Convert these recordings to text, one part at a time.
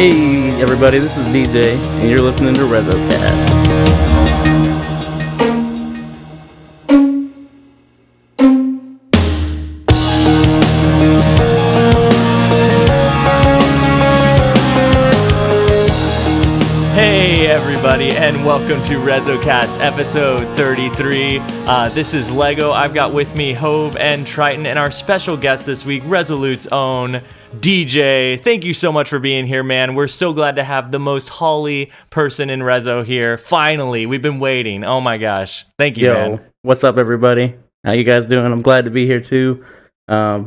Hey everybody, this is DJ, and you're listening to RezoCast. Hey everybody, and welcome to RezoCast episode 33. This is Lego. I've got with me Hove and Triton, and our special guest this week, Resolute's own DJ. Thank you so much for being here, man. We're so glad to have the most Holly person in Rezo here. Finally, we've been waiting. Oh my gosh. Thank you, man. What's up everybody? How you guys doing? I'm glad to be here too. I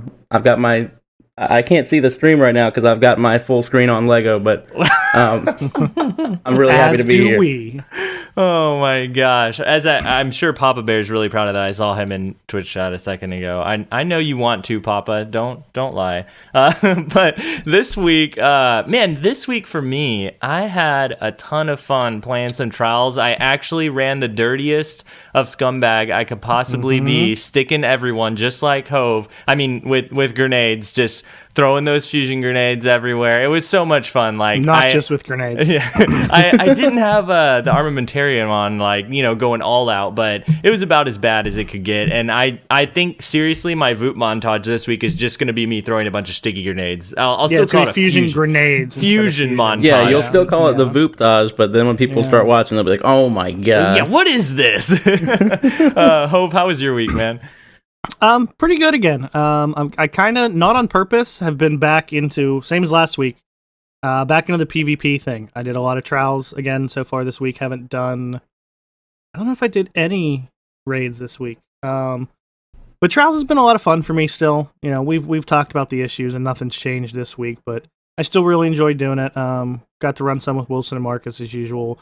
can't see the stream right now because I've got my full screen on Lego, but I'm really happy to be here. We. Oh my gosh. I'm sure Papa Bear's really proud of that. I saw him in Twitch chat a second ago. I know you want to, Papa. Don't lie. But this week, this week for me, I had a ton of fun playing some trials. I actually ran the dirtiest of scumbag I could possibly be, sticking everyone just like Hove. I mean, with grenades, just throwing those fusion grenades everywhere. It was so much fun. Not just with grenades. Yeah, I didn't have the armamentarium on, going all out, but it was about as bad as it could get. And I think seriously, my Voot montage this week is just going to be me throwing a bunch of sticky grenades. I'll still call it fusion grenades. Fusion montage. Yeah, you'll still call it the Vooptage, but then when people start watching, they'll be like, "Oh my god!" Yeah, what is this? Hove, how was your week, man? Pretty good again. I kind of, not on purpose, have been back into, same as last week, back into the PvP thing. I did a lot of trials again so far this week. Haven't done, I don't know if I did any raids this week. But trials has been a lot of fun for me still. You know, we've talked about the issues and nothing's changed this week, but I still really enjoyed doing it. Got to run some with Wilson and Marcus as usual.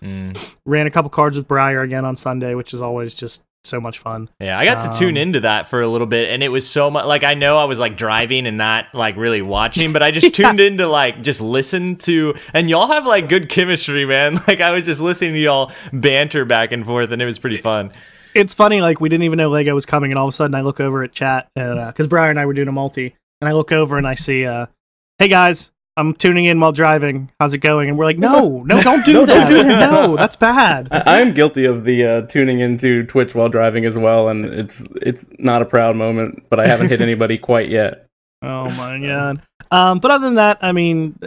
Ran a couple cards with Briar again on Sunday, which is always just so much fun. Yeah, I got to tune into that for a little bit, and it was so much, I know I was driving and not really watching, but I just tuned in to just listen to, and y'all have good chemistry, man. I was just listening to y'all banter back and forth, and it was pretty fun. It's funny, we didn't even know Lego was coming, and all of a sudden I look over at chat, and because Briar and I were doing a multi, and I look over and I see, hey guys, I'm tuning in while driving. How's it going? And we're like, no, don't do that. No, that's bad. I'm guilty of the tuning into Twitch while driving as well, and it's not a proud moment, but I haven't hit anybody quite yet. Oh my god. But other than that, I mean,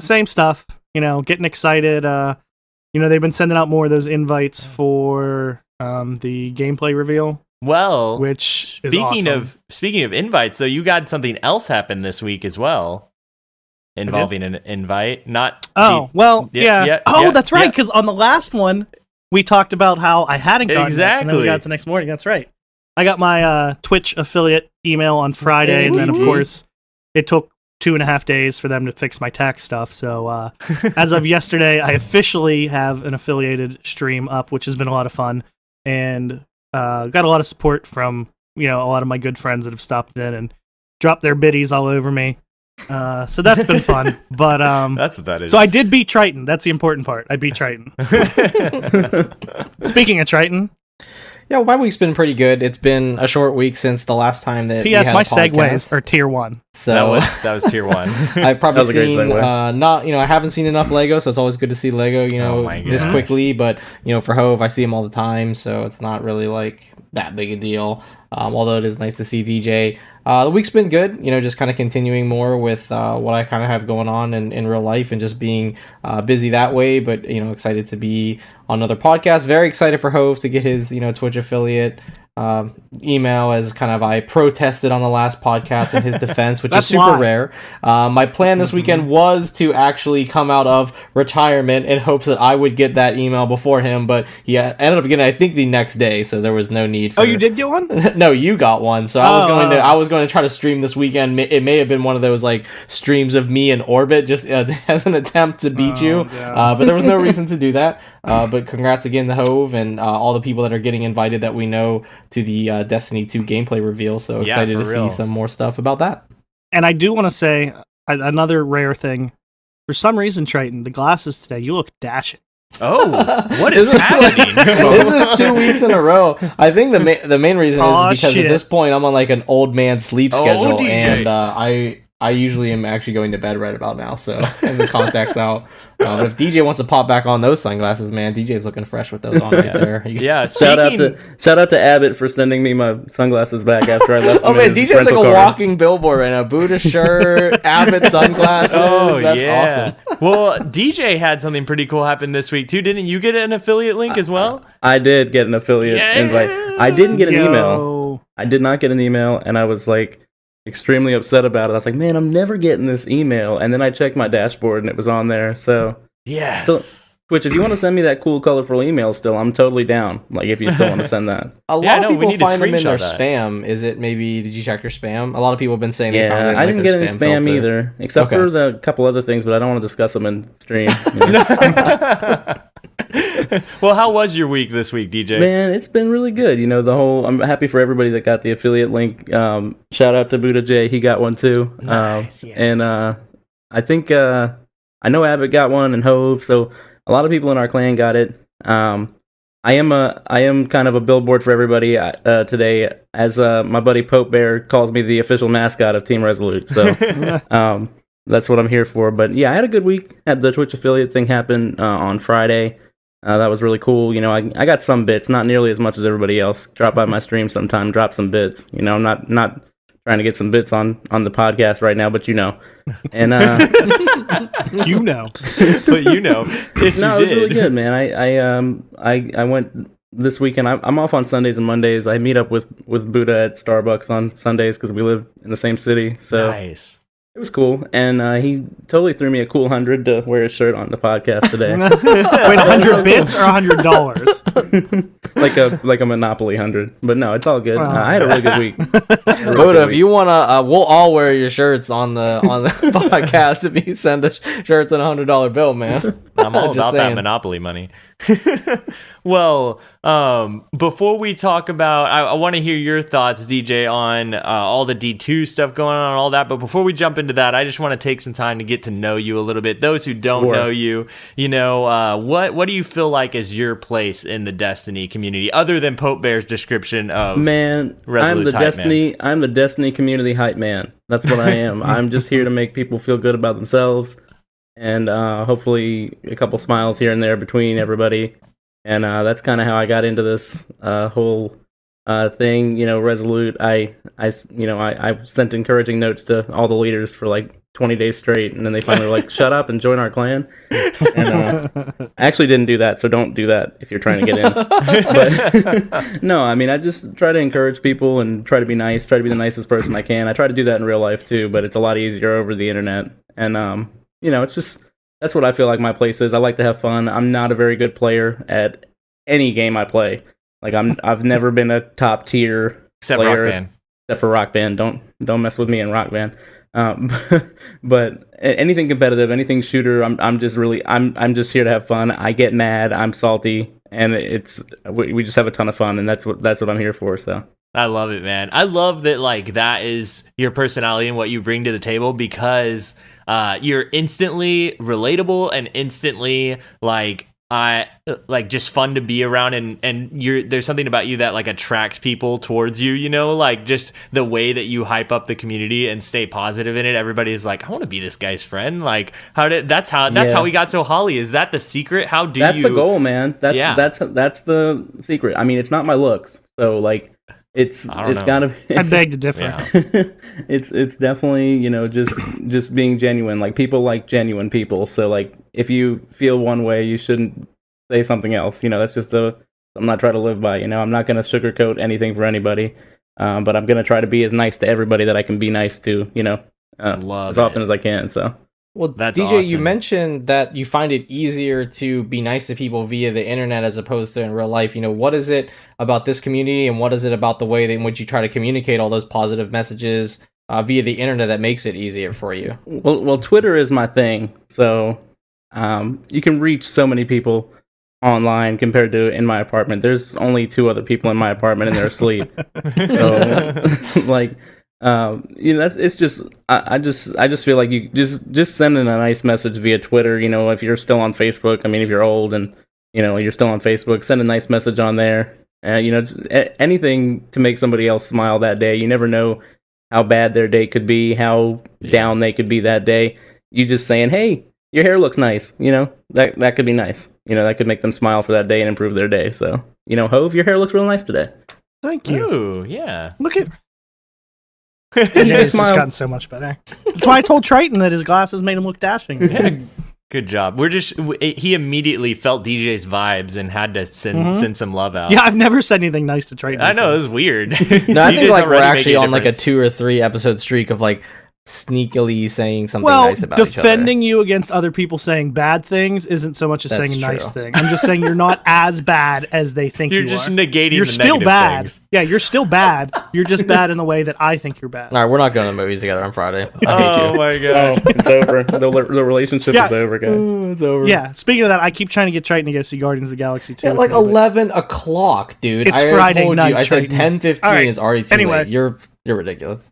same stuff. Getting excited. They've been sending out more of those invites for the gameplay reveal. Well, which is awesome. Speaking of invites, though, you got something else happen this week as well. Involving an invite, not... Oh, well, yeah. That's right, because on the last one, we talked about how I hadn't gotten it, and then we got it the next morning. That's right. I got my Twitch affiliate email on Friday, and then, of course, it took 2.5 days for them to fix my tax stuff. So, as of yesterday, I officially have an affiliated stream up, which has been a lot of fun, and got a lot of support from, a lot of my good friends that have stopped in and dropped their biddies all over me. So that's been fun, but that's what that is. So I did beat Triton. That's the important part. I beat Triton. Speaking of Triton, yeah, my week's been pretty good. It's been a short week since the last time that. P.S. My segues are tier 1. So that was tier 1. I've probably seen I haven't seen enough Lego, so it's always good to see Lego. This quickly. But for Hove, I see him all the time, so it's not really that big a deal. Although it is nice to see DJ. The week's been good, just kind of continuing more with what I kind of have going on in real life and just being busy that way, but, excited to be on another podcast. Very excited for Hove to get his, Twitch affiliate email, as kind of I protested on the last podcast in his defense, which is super rare. My plan this weekend was to actually come out of retirement in hopes that I would get that email before him, but he ended up getting, I think, the next day, so there was no need for... Oh, you did get one? No, you got one. So I was going to try to stream this weekend. It may have been one of those streams of me in orbit, just as an attempt to beat you. But there was no reason to do that. But congrats again to Hove and all the people that are getting invited that we know to the Destiny 2 gameplay reveal. So excited to see some more stuff about that. And I do want to say another rare thing. For some reason, Triton, the glasses today, you look dashing. Oh, what is happening? This is 2 weeks in a row. I think the main reason is because at this point I'm on an old man sleep schedule, and I I usually am actually going to bed right about now, so and the contacts out. But if DJ wants to pop back on those sunglasses, man, DJ's looking fresh with those on right there. Yeah, shout out to Abbott for sending me my sunglasses back after I left. Oh man, DJ's like a walking billboard right now. Buddha shirt, Abbott sunglasses. Oh, that's yeah. awesome. Well, DJ had something pretty cool happen this week too. Didn't you get an affiliate link as well? I did get an affiliate invite. I didn't get an email. I did not get an email, and I was like extremely upset about it. I was like, man, I'm never getting this email. And then I checked my dashboard and it was on there. So yes. So, Twitch, if you want to send me that cool, colorful email still, I'm totally down. Like, if you still want to send that. A lot of people find them in their spam. Is it maybe, did you check your spam? A lot of people have been saying they found it in I didn't get any spam filter. Either, except for the couple other things, but I don't want to discuss them in stream. Well, how was your week this week, DJ? Man, it's been really good. You know, I'm happy for everybody that got the affiliate link. Shout out to Buddha J. He got one too. Nice, And I think, I know Abbott got one and Hove, so a lot of people in our clan got it. I am kind of a billboard for everybody today, as my buddy Pope Bear calls me the official mascot of Team Resolute. So that's what I'm here for. But yeah, I had a good week. Had the Twitch affiliate thing happen on Friday. That was really cool. You know, I got some bits, not nearly as much as everybody else. Drop by my stream sometime, drop some bits. You know, I'm not trying to get some bits on the podcast right now, but you know. And you know. But you know, if no, you did. It was really good, man. I went this weekend. I'm off on Sundays and Mondays. I meet up with Buddha at Starbucks on Sundays because we live in the same city. So nice. It was cool, and he totally threw me a cool $100 to wear his shirt on the podcast today. Wait, 100 bits or $100? like a Monopoly 100, but no, it's all good. I had a really good week. Buddha, if you wanna, we'll all wear your shirts on the podcast if you send us shirts and $100 bill, man. I'm all about that Monopoly money. Well, before we talk about, I want to hear your thoughts, DJ, on all the D2 stuff going on and all that. But before we jump into that, I just want to take some time to get to know you a little bit. Those who don't know you, you know, what do you feel like is your place in the Destiny community, other than Pope Bear's description of Resolute I'm the Destiny community hype man. That's what I am. I'm just here to make people feel good about themselves, and hopefully a couple smiles here and there between everybody. And that's kind of how I got into this whole thing. You know, Resolute. I sent encouraging notes to all the leaders for like 20 days straight, and then they finally were like, "Shut up and join our clan." And I actually didn't do that, so don't do that if you're trying to get in. But no, I mean, I just try to encourage people and try to be nice, try to be the nicest person I can. I try to do that in real life too, but it's a lot easier over the internet. And you know, it's just. That's what I feel like my place is. I like to have fun. I'm not a very good player at any game I play. Like I've never been a top tier player, Rock Band. Except for Rock Band. Don't mess with me in Rock Band. But anything competitive, anything shooter, I'm just here to have fun. I get mad, I'm salty, and we just have a ton of fun, and that's what I'm here for. So. I love it, man. I love that, like, that is your personality and what you bring to the table, because you're instantly relatable and instantly just fun to be around, and there's something about you that like attracts people towards you, you know, like just the way that you hype up the community and stay positive in it. Everybody's like, I want to be this guy's friend. Like, that's how we got so Holly. Is that the secret? That's the goal, man. That's the secret. I mean, it's not my looks, so like. It's gotta be. I beg to differ. Yeah. It's definitely, you know, just being genuine. Like, people like genuine people. So like, if you feel one way, you shouldn't say something else. You know, that's just I'm not trying to live by. You know, I'm not gonna sugarcoat anything for anybody. But I'm gonna try to be as nice to everybody that I can be nice to. You know, as often as I can. So. Well, that's DJ, awesome. You mentioned that you find it easier to be nice to people via the internet as opposed to in real life. You know, what is it about this community, and what is it about the way in which you try to communicate all those positive messages via the internet that makes it easier for you? Well, Twitter is my thing, so you can reach so many people online compared to in my apartment. There's only 2 other people in my apartment, and they're asleep. So, like. You know, it's just I just feel like you just sending a nice message via Twitter. You know, if you're still on Facebook, I mean, if you're old and you know you're still on Facebook, send a nice message on there. You know, anything to make somebody else smile that day. You never know how bad their day could be, how down they could be that day. You just saying, hey, your hair looks nice, that could be nice. That could make them smile for that day and improve their day. So, Hove, your hair looks real nice today. Thank you. Ooh, yeah. Look at He's just gotten so much better. That's why I told Triton that his glasses made him look dashing. Yeah, good job. He immediately felt DJ's vibes and had to send some love out. Yeah, I've never said anything nice to Triton. I know, this is weird. No, I think we're actually on like a 2 or 3 episode streak of like sneakily saying something nice about each other. Defending you against other people saying bad things isn't so much as saying a nice thing. I'm just saying you're not as bad as they think you are. You're just negating You're the still negative bad. things. Yeah, you're still bad. You're just bad in the way that I think you're bad. All right, we're not going to the movies together on Friday. Oh my god. It's over. The relationship is over, guys. It's over. Yeah, speaking of that, I keep trying to get Triton to go see Guardians of the Galaxy 2. At like 11 o'clock, dude. It's Friday night, I said Triton. 10:15 is already too late. You're ridiculous.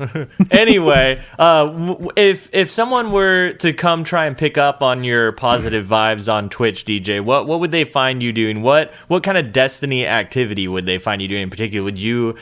Anyway, if someone were to come try and pick up on your positive vibes on Twitch, DJ, what would they find you doing? What kind of Destiny activity would they find you doing in particular? Would you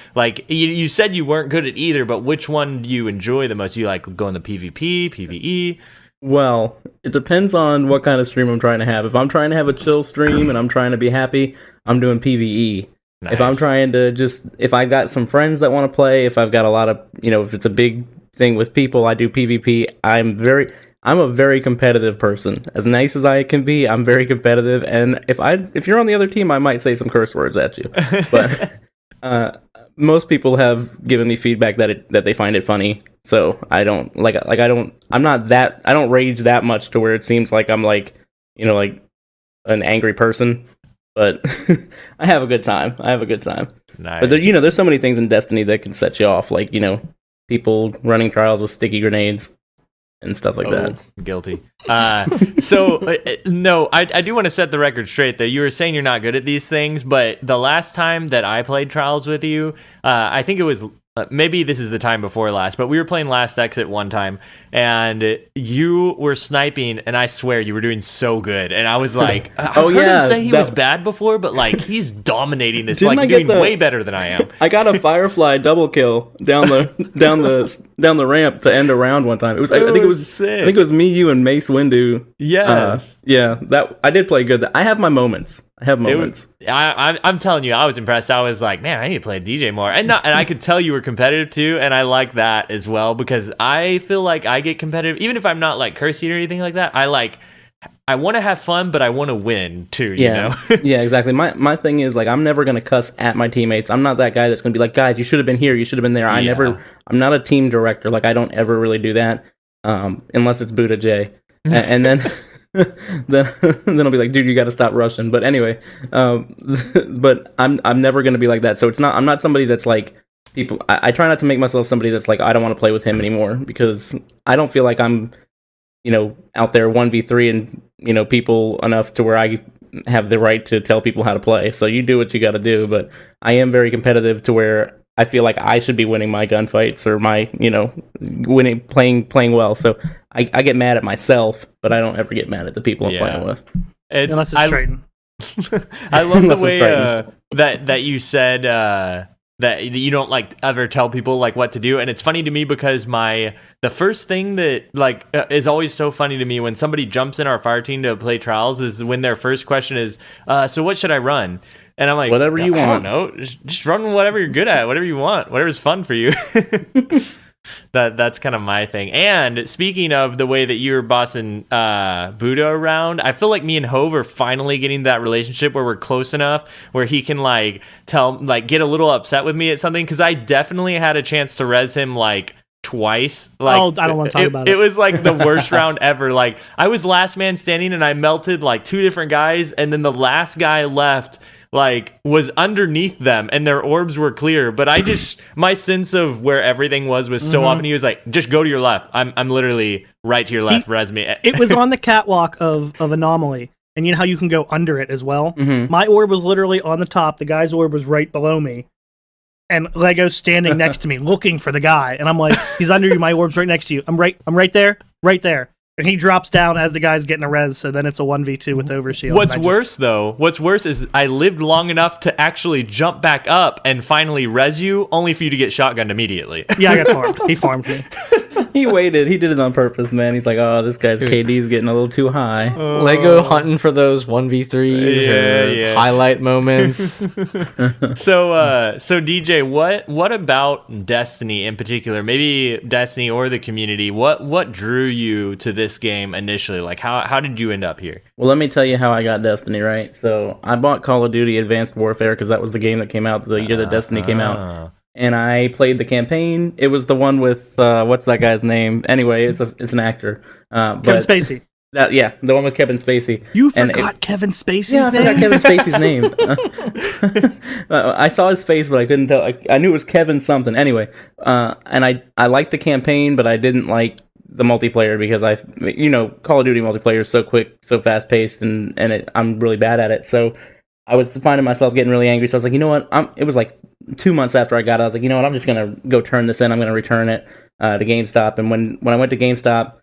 you said you weren't good at either, but which one do you enjoy the most? Do you like going the PvP, PvE? Well, it depends on what kind of stream I'm trying to have. If I'm trying to have a chill stream and I'm trying to be happy, I'm doing PvE. Nice. If I'm trying to if I got some friends that want to play, if I've got a lot of, if it's a big thing with people, I do PvP. I'm a very competitive person. As nice as I can be, I'm very competitive. And if you're on the other team, I might say some curse words at you. But most people have given me feedback that they find it funny. So I don't I don't rage that much to where it seems like I'm like an angry person. But I have a good time. Nice. But there's so many things in Destiny that can set you off, like people running trials with sticky grenades and stuff like that. Guilty. No, I do want to set the record straight, though. You were saying you're not good at these things, but the last time that I played trials with you, I think it was maybe this is the time before last, but we were playing Last Exit one time, and you were sniping, and I swear you were doing so good, and I was like, I've heard him say he was bad before, but he's dominating this, doing way better than I am. I got a Firefly double kill down the ramp to end a round one time. I think it was me, you, and Mace Windu. Yes. That I did play good. I have my moments. I'm telling you, I was impressed. I was like, man, I need to play DJ more, and I could tell you were competitive too, and I like that as well because I feel like I get competitive, even if I'm not like cursing or anything like that. I want to have fun, but I want to win too. You know? Yeah, exactly. My thing is I'm never gonna cuss at my teammates. I'm not that guy that's gonna be like, guys, you should have been here, you should have been there. I'm not a team director. I don't ever really do that, unless it's Buddha J, and then. then I'll be like, dude, you got to stop rushing. But anyway, but I'm never gonna be like that. So I'm not somebody that's like people. I try not to make myself somebody that's like I don't want to play with him anymore because I don't feel like I'm out there 1v3 and people enough to where I have the right to tell people how to play. So you do what you got to do. But I am very competitive to where I feel like I should be winning my gunfights or my winning playing well. So I get mad at myself, but I don't ever get mad at the people I'm playing with. Unless it's Triton. I love the way that you said that you don't ever tell people what to do, and it's funny to me because the first thing that is always so funny to me when somebody jumps in our fire team to play trials is when their first question is, so what should I run? And I'm like, whatever you want. I don't know. Just run whatever you're good at, whatever you want, whatever's fun for you. That's kind of my thing. And speaking of the way that you're bossing Buddha around, I feel like me and Hove are finally getting that relationship where we're close enough where he can get a little upset with me at something, because I definitely had a chance to res him twice. I don't want to talk about it. It was the worst round ever. I was last man standing and I melted 2 different guys, and then the last guy left was underneath them and their orbs were clear, but I just my sense of where everything was so often he was like, just go to your left. I'm literally right to your left. Res me. It was on the catwalk of Anomaly, and you know how you can go under it as well. My orb was literally on the top, the guy's orb was right below me, and Lego's standing next to me looking for the guy, and I'm like, he's under you, my orb's right next to you. I'm right there. And he drops down as the guy's getting a res, so then it's a 1v2 with overshield. What's worse is I lived long enough to actually jump back up and finally res you, only for you to get shotgunned immediately. Yeah, I got farmed. He farmed me. He waited. He did it on purpose, man. He's like, oh, this guy's KD's getting a little too high. Lego hunting for those 1v3s or highlight moments. So DJ, what about Destiny in particular? Maybe Destiny or the community. What drew you to this game initially? Like, how did you end up here? Well, let me tell you how I got Destiny, right? So I bought Call of Duty Advanced Warfare because that was the game that came out the year that Destiny came out. And I played the campaign. It was the one with what's that guy's name? Anyway, it's an actor. Kevin Spacey. The one with Kevin Spacey. You forgot Kevin Spacey's name? I forgot Kevin Spacey's name. I saw his face, but I couldn't tell. I knew it was Kevin something. Anyway, and I liked the campaign, but I didn't like the multiplayer because Call of Duty multiplayer is so quick, so fast paced, and I'm really bad at it. So I was finding myself getting really angry. So I was like, you know what? It was like 2 months after I got it. I was like, you know what? I'm just gonna go turn this in. I'm gonna return it to GameStop. And when I went to GameStop,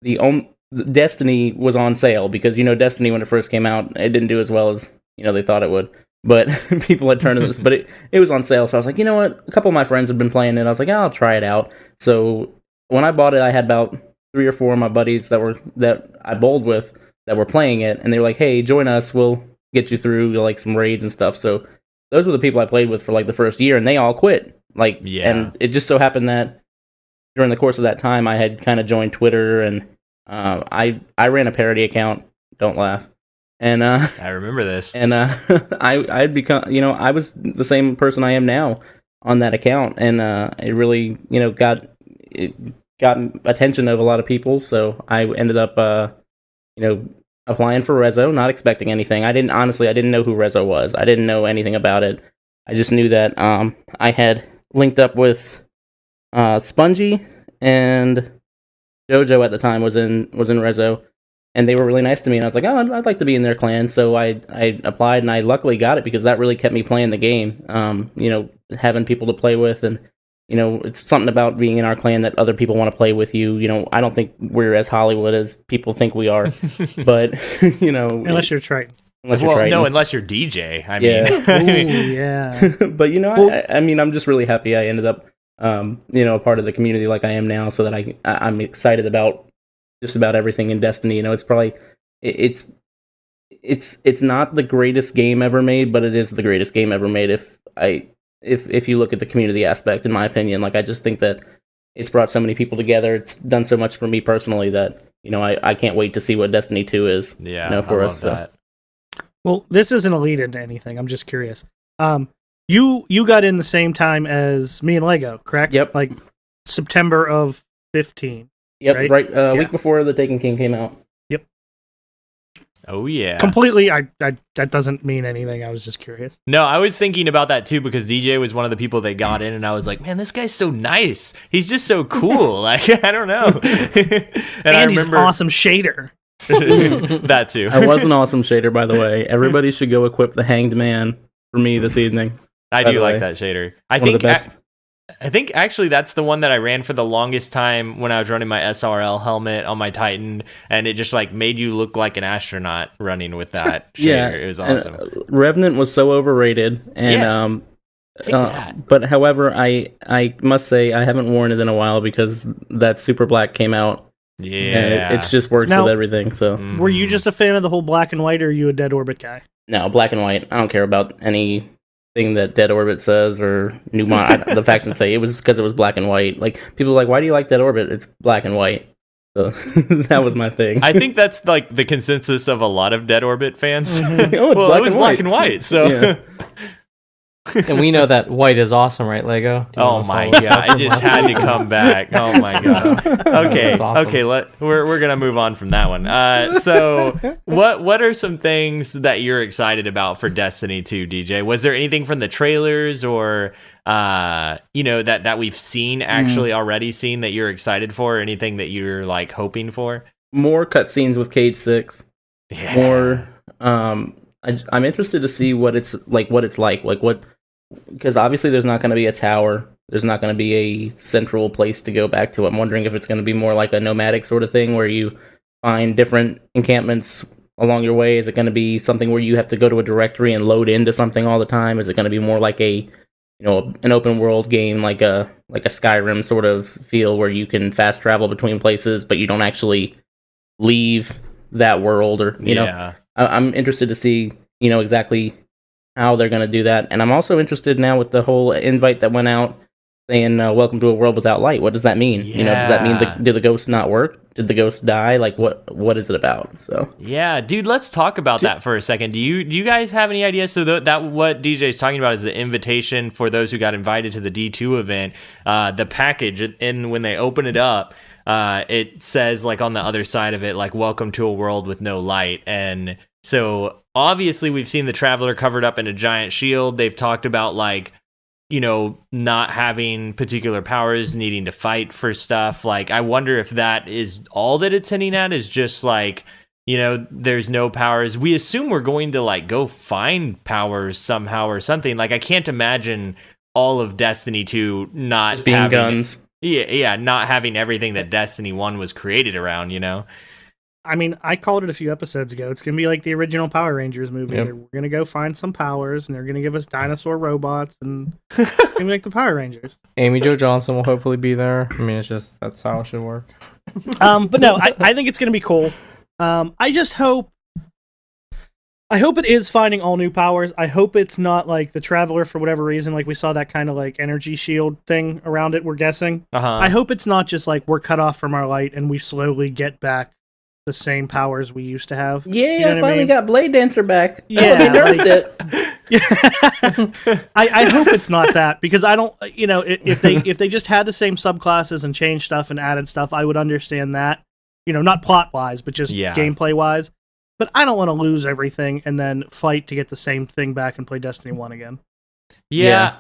the Destiny was on sale because Destiny when it first came out, it didn't do as well as they thought it would. But people had turned this, but it was on sale. So I was like, you know what? A couple of my friends had been playing it. I was like, I'll try it out. So when I bought it, I had about 3 or 4 of my buddies that I bowled with that were playing it, and they were like, hey, join us. We'll get you through like some raids and stuff. So those were the people I played with for like the first year, and they all quit. And it just so happened that during the course of that time, I had kind of joined Twitter, and I ran a parody account. Don't laugh. And I remember this. And I'd become, I was the same person I am now on that account, and it really, got attention of a lot of people. So I ended up, applying for Rezo, not expecting anything. I didn't know who Rezo was. I didn't know anything about it. I just knew that I had linked up with Spongy, and Jojo at the time was in Rezo, and they were really nice to me. And I was like, oh, I'd like to be in their clan. So I applied, and I luckily got it because that really kept me playing the game. Having people to play with, and it's something about being in our clan that other people want to play with you. I don't think we're as Hollywood as people think we are, but unless you're Triton. Unless you're DJ. I mean, But I'm just really happy I ended up, a part of the community like I am now, so that I'm excited about just about everything in Destiny. It's probably it's not the greatest game ever made, but it is the greatest game ever made. If you look at the community aspect, in my opinion, I just think that it's brought so many people together. It's done so much for me personally that I can't wait to see what Destiny 2 is. Yeah, for I us. love that. Well, this isn't a lead into anything. I'm just curious. You got in the same time as me and Lego, correct? Yep. Like September of 15. Yep. Right. Week before the Taken King came out. Yep. Oh yeah. Completely. That doesn't mean anything. I was just curious. No, I was thinking about that too because DJ was one of the people that got in, and I was like, man, this guy's so nice. He's just so cool. Like I don't know. and I remember he's an awesome shader. That too. I was an awesome shader, by the way. Everybody should go equip the Hanged Man for me this evening. I do like that shader. I think actually that's the one that I ran for the longest time when I was running my SRL helmet on my Titan, and it just made you look like an astronaut running with that shader. Yeah, it was awesome. Revenant was so overrated, and but however, I must say I haven't worn it in a while because that Super Black came out. Yeah, and it just works with everything. So, were you just a fan of the whole black and white, or are you a Dead Orbit guy? No, black and white. I don't care about anything that Dead Orbit says or Newmont. The factions say it was because it was black and white. Like people are like, why do you like Dead Orbit? It's black and white. So that was my thing. I think that's the consensus of a lot of Dead Orbit fans. Mm-hmm. It was black and white. So. Yeah. And we know that white is awesome, right, Lego? Oh my god! I just had to come back. Oh my god. Okay, awesome. Okay. We're gonna move on from that one. So what are some things that you're excited about for Destiny 2, DJ? Was there anything from the trailers or that we've seen already seen that you're excited for? Or anything that you're hoping for? More cutscenes with Cayde 6. Yeah. More. I'm interested to see what it's like. Because obviously there's not going to be a tower. There's not going to be a central place to go back to. I'm wondering if it's going to be more like a nomadic sort of thing where you find different encampments along your way? Is it going to be something where you have to go to a directory and load into something all the time? Is it going to be more like an open world game, like a Skyrim sort of feel, where you can fast travel between places, but you don't actually leave that world? Or I'm interested to see exactly how they're going to do that. And I'm also interested now with the whole invite that went out saying welcome to a world without light. What does that mean? Does that mean do the ghosts not work? Did the ghosts die? Like what is it about? So dude, let's talk about that for a second. Do you guys have any ideas? So that what DJ's talking about is the invitation for those who got invited to the D2 event, the package, and when they open it up, it says like on the other side of it, like, welcome to a world with no light. And so obviously we've seen the Traveler covered up in a giant shield. They've talked about like, not having particular powers, needing to fight for stuff. Like, I wonder if that is all that it's hinting at, is just like, there's no powers. We assume we're going to like go find powers somehow or something. Like, I can't imagine all of Destiny 2 not just being having guns. Yeah, not having everything that Destiny 1 was created around, I mean, I called it a few episodes ago. It's going to be like the original Power Rangers movie. Yep. We're going to go find some powers, and they're going to give us dinosaur robots, and it's going to be like the Power Rangers. Amy Jo Johnson will hopefully be there. I mean, that's how it should work. But no, I think it's going to be cool. I hope it is finding all new powers. I hope it's not like the Traveler for whatever reason. Like, we saw that kind of like energy shield thing around it, we're guessing. I hope it's not just like we're cut off from our light and we slowly get back the same powers we used to have. Yeah, I finally got Blade Dancer back. Yeah, they nerfed it. I hope it's not that, because I don't, if they just had the same subclasses and changed stuff and added stuff, I would understand that. Not plot wise, but just gameplay wise. But I don't want to lose everything and then fight to get the same thing back and play Destiny 1 again. Yeah.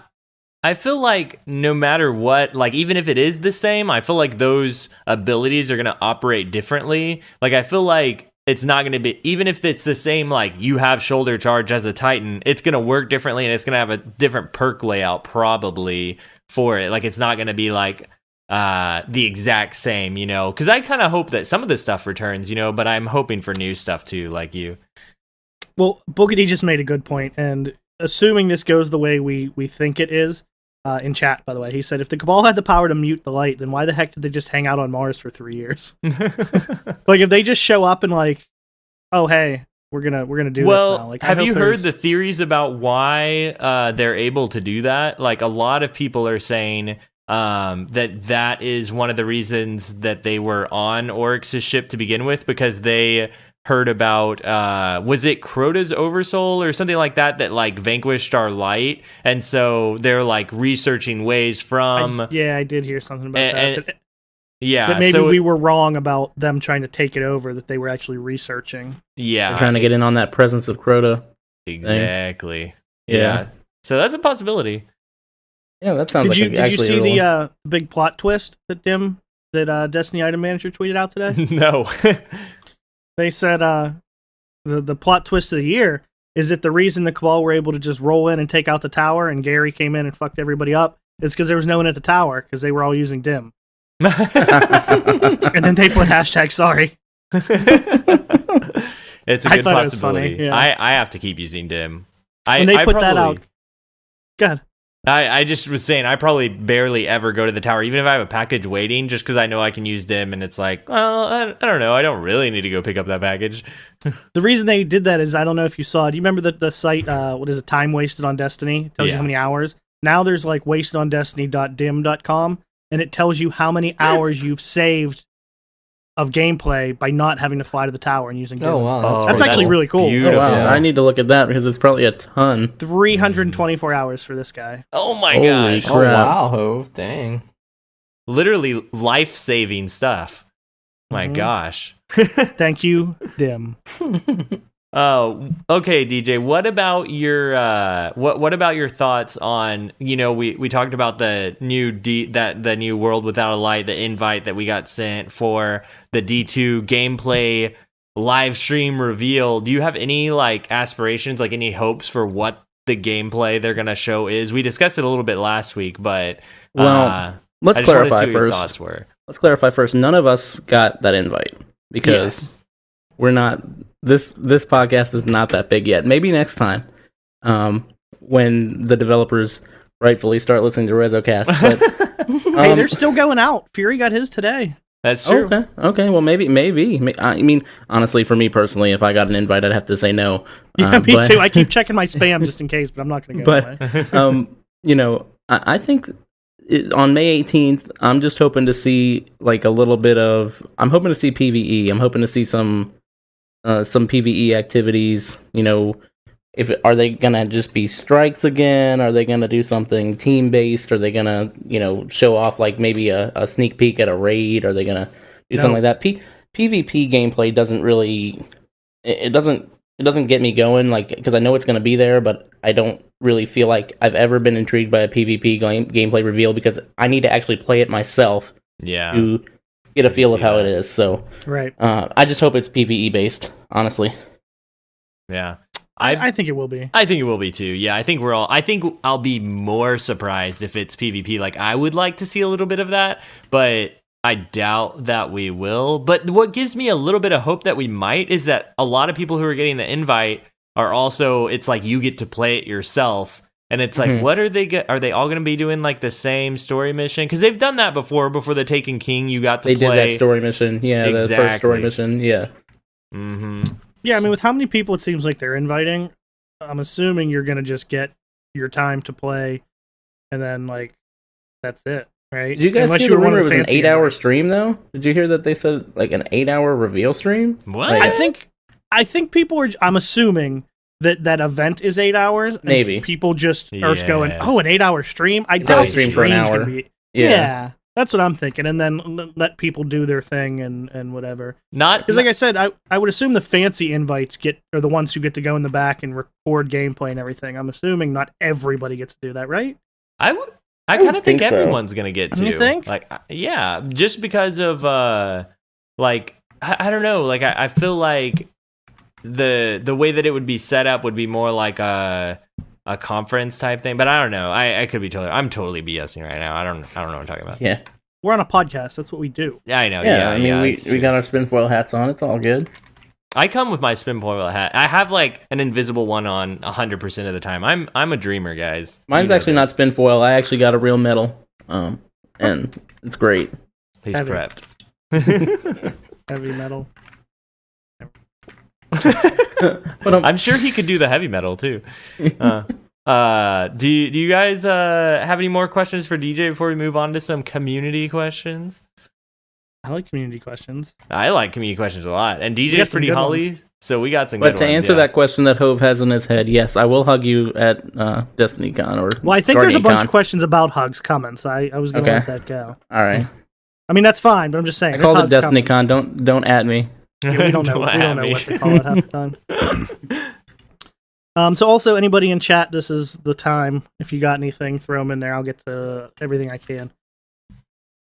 I feel like no matter what, like, even if it is the same, I feel like those abilities are going to operate differently. Like, I feel like it's not going to be, even if it's the same, like, you have shoulder charge as a Titan, it's going to work differently, and it's going to have a different perk layout probably for it. Like, it's not going to be like the exact same, because I kind of hope that some of the stuff returns, but I'm hoping for new stuff too, like you. Well, Boogedy just made a good point, and assuming this goes the way we think it is, in chat, by the way, he said, if the Cabal had the power to mute the light, then why the heck did they just hang out on Mars for 3 years? Like, if they just show up and like, oh hey, we're gonna do this now. Like, have you heard the theories about why they're able to do that? Like, a lot of people are saying that is one of the reasons that they were on Oryx's ship to begin with, because they heard about was it Crota's Oversoul or something like that like vanquished our light, and so they're like researching ways from I did hear something about that. That maybe we were wrong about them trying to take it over, that they were actually researching. They're trying to get in on that presence of Crota. Exactly. Yeah. So that's a possibility. Yeah, that sounds Did you see the big plot twist that Destiny Item Manager tweeted out today? No. They said the plot twist of the year is that the reason the Cabal were able to just roll in and take out the tower and Gary came in and fucked everybody up is because there was no one at the tower, because they were all using DIM. And then they put #sorry. It's a good possibility. It was funny, yeah. I have to keep using DIM. When they put that out. Go ahead. I just was saying, I probably barely ever go to the tower, even if I have a package waiting, just because I know I can use DIM, and it's like, well, I don't know, I don't really need to go pick up that package. The reason they did that is, I don't know if you saw it. Do you remember the site, what is it, Time Wasted on Destiny? It tells you how many hours. Now there's like wastedondestiny.dim.com, and it tells you how many hours you've saved of gameplay by not having to fly to the tower and using DIM. Oh, wow. That's actually really cool. Oh, wow. Yeah. I need to look at that, because it's probably a ton. 324 hours for this guy. Oh my Holy gosh. crap. Oh wow, Hove. Dang. Literally life-saving stuff. My gosh. Thank you, DIM. Okay, DJ. What about your what about your thoughts on, we talked about the new World Without a Light, the invite that we got sent for the D2 gameplay live stream reveal. Do you have any like aspirations, like any hopes for what the gameplay they're gonna show is? We discussed it a little bit last week, but let's clarify first. Let's clarify first. None of us got that invite. because we're not. This podcast is not that big yet. Maybe next time, when the developers rightfully start listening to RezoCast. But, hey, they're still going out. Fury got his today. That's true. Okay. Well, maybe. I mean, honestly, for me personally, if I got an invite, I'd have to say no. Yeah, me too. I keep checking my spam just in case, but I'm not going to go. But I think on May 18th, I'm just hoping to see like a little bit of. I'm hoping to see PvE. I'm hoping to see some PvE activities. Are they gonna just be strikes again? Are they gonna do something team based? Are they gonna show off like maybe a sneak peek at a raid? Are they gonna do something like that? PvP gameplay doesn't really it doesn't get me going, like, because I know it's gonna be there, but I don't really feel like I've ever been intrigued by a PvP gameplay reveal because I need to actually play it myself. Yeah. To get a feel of how it is. So right. I just hope it's PvE based, honestly. Yeah. I think it will be. I think it will be too. Yeah, I think I'll be more surprised if it's PvP. Like, I would like to see a little bit of that, but I doubt that we will. But what gives me a little bit of hope that we might is that a lot of people who are getting the invite are also, it's like you get to play it yourself. And it's like, what are they are they all going to be doing like the same story mission? Because they've done that before the Taken King. You got to play. They did that story mission. Yeah, exactly. The first story mission. Yeah. Mm-hmm. Yeah, I mean, with how many people it seems like they're inviting, I'm assuming you're going to just get your time to play, and then, like, that's it, right? Did you guys hear the rumor it was an 8-hour stream, though? Did you hear that they said, like, an 8-hour reveal stream? What? Like, I think people are, I'm assuming that event is 8 hours. And maybe. people just are going, an 8-hour stream? I doubt stream for an hour. Yeah. That's what I'm thinking, and then let people do their thing and whatever. Because, like I said, I would assume the fancy invites are the ones who get to go in the back and record gameplay and everything. I'm assuming not everybody gets to do that, right? I kind of think everyone's gonna get to. You think? Like, yeah, just because of like I don't know. Like, I feel like the way that it would be set up would be more like a conference type thing, but I don't know. I could be I'm totally BSing right now. I don't know what I'm talking about. Yeah. We're on a podcast. That's what we do. Yeah, I know. Yeah, I mean, we got our spinfoil hats on. It's all good. I come with my spinfoil hat. I have like an invisible one on 100% of the time. I'm a dreamer, guys. Mine's actually not spinfoil. I actually got a real medal. And it's great. He's prepped. Heavy metal. But I'm sure he could do the heavy metal too. Do you guys have any more questions for DJ before we move on to some community questions? I like community questions. I like community questions a lot, and DJ's pretty holly, so we got some. But to answer that question that Hove has in his head, yes, I will hug you at DestinyCon or. Well, I think there's a bunch of questions about hugs coming, so I was going to let that go. All right. I mean, that's fine, but I'm just saying. I called it DestinyCon. Don't at me. Yeah, we don't know what to call it half the time. So also, anybody in chat, this is the time. If you got anything, throw them in there. I'll get to everything I can.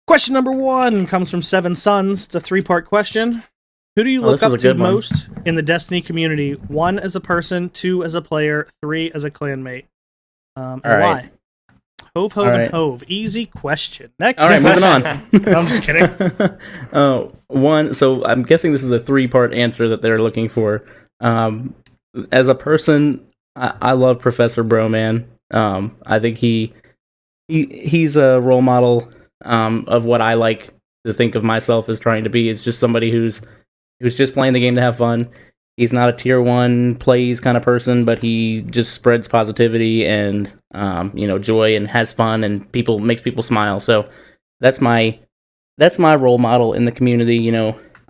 Question number 1 comes from Seven Sons. It's a 3-part question. Who do you look up to most in the Destiny community? 1 as a person, 2 as a player, 3 as a clanmate. And why? Hove, and Hove. Easy question. Next. All right, moving on. No, I'm just kidding. 1. So I'm guessing this is a 3-part answer that they're looking for. As a person, I love Professor Broman. I think he's a role model of what I like to think of myself as trying to be. Is just somebody who's just playing the game to have fun. He's not a tier 1 plays kind of person, but he just spreads positivity and joy and has fun and makes people smile. So that's my role model in the community.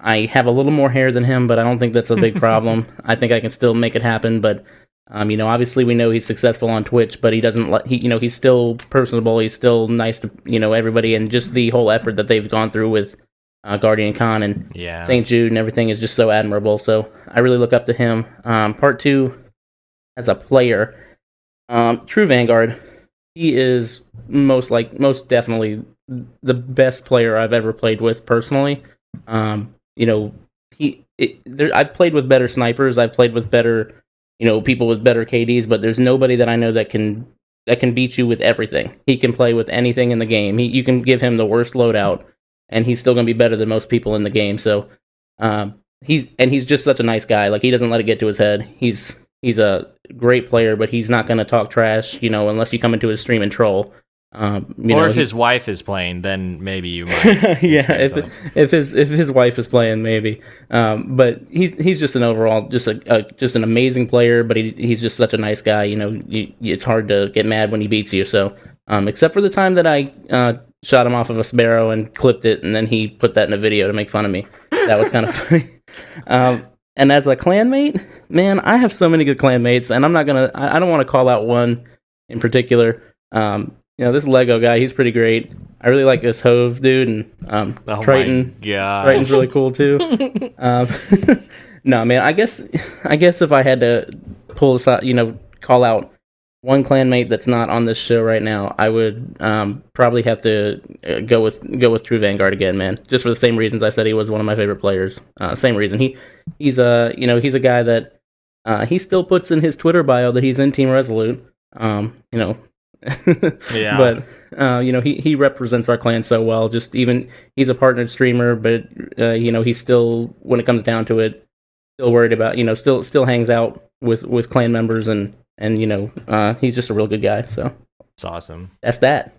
I have a little more hair than him, but I don't think that's a big problem. I think I can still make it happen. But obviously we know he's successful on Twitch, but he doesn't he's still personable. He's still nice to everybody, and just the whole effort that they've gone through with Guardian Con and St. Jude and everything is just so admirable. So I really look up to him. Part 2, as a player, True Vanguard. He is most definitely the best player I've ever played with personally. I've played with better snipers. I've played with better, people with better KDs, but there's nobody that I know that can beat you with everything. He can play with anything in the game. You can give him the worst loadout, and he's still going to be better than most people in the game. So He's just such a nice guy. Like, he doesn't let it get to his head. He's a great player, but he's not going to talk trash, unless you come into his stream and troll. If his wife is playing, then maybe you might. Yeah, if his wife is playing, maybe. But he's just an overall just an amazing player. But he's just such a nice guy. It's hard to get mad when he beats you. So except for the time that I shot him off of a Sparrow and clipped it, and then he put that in a video to make fun of me. That was kind of funny. And as a clanmate, man, I have so many good clanmates, and I don't want to call out one in particular. This Lego guy, he's pretty great. I really like this Hove dude, and Triton. Triton's really cool too. No, man, I guess if I had to pull this out, call out one clanmate that's not on this show right now, I would probably have to go with True Vanguard again, man. Just for the same reasons I said he was one of my favorite players. Same reason. He's a guy that he still puts in his Twitter bio that he's in Team Resolute. Yeah. But he represents our clan so well. Just even he's a partnered streamer, but he's still, when it comes down to it, still worried about still hangs out with clan members, and he's just a real good guy. So it's awesome. That's that.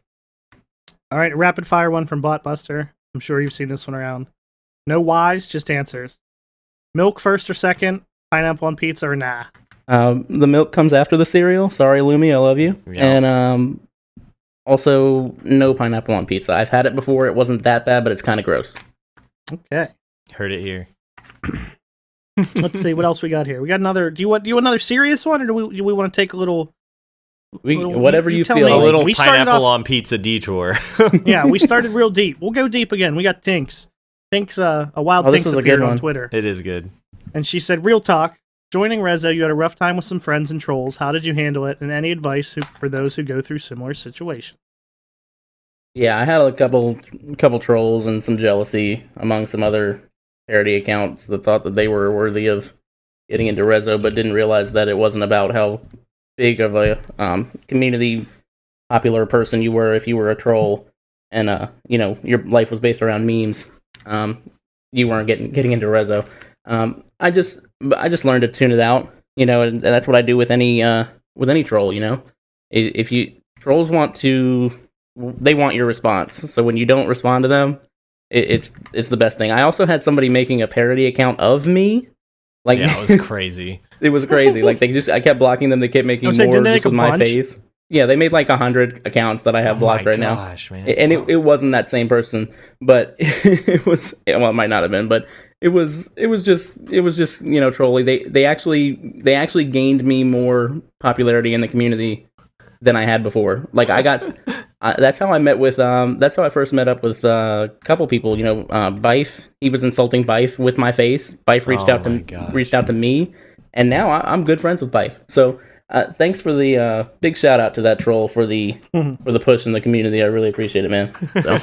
All right, rapid fire one from Botbuster. I'm sure you've seen this one around. No whys, just answers. Milk first or second? Pineapple on pizza or nah? The milk comes after the cereal. Sorry, Lumi, I love you. Yeah. And also, no pineapple on pizza. I've had it before. It wasn't that bad, but it's kind of gross. Okay. Heard it here. Let's see what else we got here. We got another. Do you want another serious one, or do we want to take a little? Whatever you feel. A little pineapple on pizza detour. Yeah, we started real deep. We'll go deep again. We got Tinks. Tinks, a wild Tinks appeared on Twitter. It is good. And she said, "Real talk. Joining Rezo, you had a rough time with some friends and trolls. How did you handle it? And any advice for those who go through similar situations?" Yeah, I had a couple trolls and some jealousy among some other parody accounts that thought that they were worthy of getting into Rezo, but didn't realize that it wasn't about how big of a community popular person you were. If you were a troll and your life was based around memes, you weren't getting into Rezo. I just learned to tune it out, and that's what I do with any troll. If trolls they want your response. So when you don't respond to them, it's the best thing. I also had somebody making a parody account of me. It was crazy. It was crazy. I kept blocking them. They kept making more just with my face. Yeah, they made 100 accounts that I have blocked right now. Man. And it wasn't that same person, but it was. Well, it might not have been, but it was just trolly. They actually gained me more popularity in the community than I had before. I got. That's how I met with. That's how I first met up with a couple people. Bife. He was insulting Bife with my face. Bife reached out to me, and now I'm good friends with Bife. So thanks for the big shout out to that troll for the push in the community. I really appreciate it, man.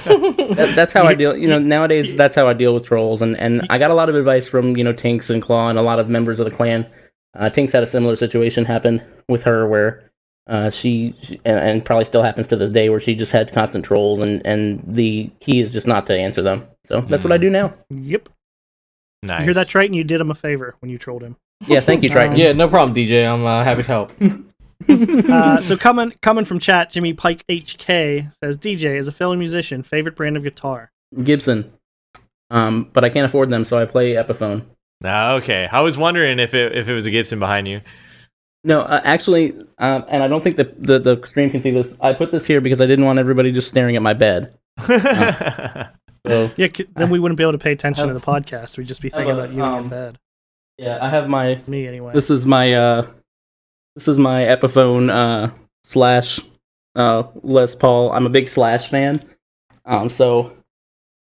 So, that's how I deal. Nowadays that's how I deal with trolls, and I got a lot of advice from Tinks and Claw and a lot of members of the clan. Tinks had a similar situation happen with her where. She and probably still happens to this day where she just had constant trolls and the key is just not to answer them. So that's what I do now. Yep. Nice. You hear that, Triton? You did him a favor when you trolled him. Yeah, thank you, Triton. Yeah, no problem, DJ. I'm happy to help. So coming from chat, Jimmy Pike HK says, DJ, as a fellow musician, favorite brand of guitar? Gibson. But I can't afford them, so I play Epiphone. Okay. I was wondering if it was a Gibson behind you. No, actually, and I don't think the stream can see this. I put this here because I didn't want everybody just staring at my bed. So, yeah, then we wouldn't be able to pay attention to the podcast. We'd just be thinking about you in bed. Yeah, I have me anyway. This is my Epiphone Slash Les Paul. I'm a big Slash fan. So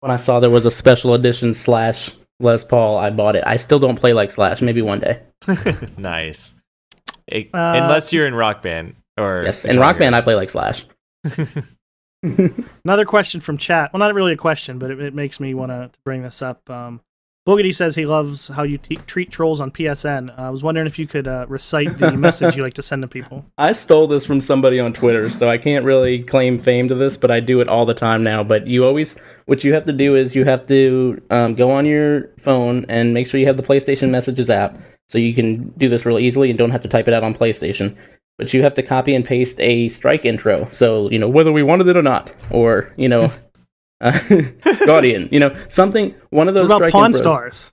when I saw there was a special edition Slash Les Paul, I bought it. I still don't play like Slash. Maybe one day. Nice. Unless you're in Rock Band. Yes, in Rock Band I play like Slash. Another question from chat. Well, not really a question, but it makes me want to bring this up. Boogity says he loves how you treat trolls on PSN. I was wondering if you could recite the message you like to send to people. I stole this from somebody on Twitter, so I can't really claim fame to this, but I do it all the time now. But what you have to do is you have to go on your phone and make sure you have the PlayStation Messages app, so you can do this really easily and don't have to type it out on PlayStation. But you have to copy and paste a strike intro, so, whether we wanted it or not, or, Guardian, something, one of those. What about Pawn Stars?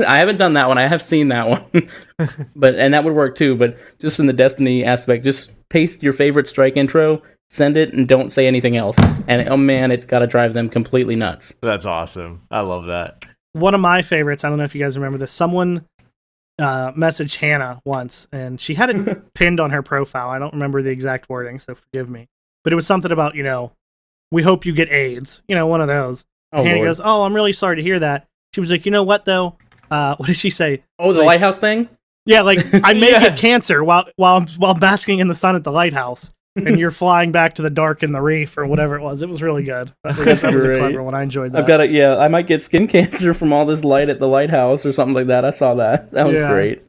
I haven't done that one. I have seen that one, and that would work too. But just from the Destiny aspect, just paste your favorite strike intro, send it, and don't say anything else. And oh man, it's got to drive them completely nuts. That's awesome. I love that. One of my favorites. I don't know if you guys remember this. Someone messaged Hannah once, and she had it pinned on her profile. I don't remember the exact wording, so forgive me. But it was something about we hope you get AIDS. One of those. Oh, Hannah Lord. goes, "Oh, I'm really sorry to hear that." She was like, "You know what, though? What did she say?" Oh, the lighthouse thing? Yeah, I may get cancer while basking in the sun at the lighthouse, and you're flying back to the dark in the reef or whatever it was. It was really good. That was a clever one. I enjoyed that. I might get skin cancer from all this light at the lighthouse or something like that. I saw that. That was great.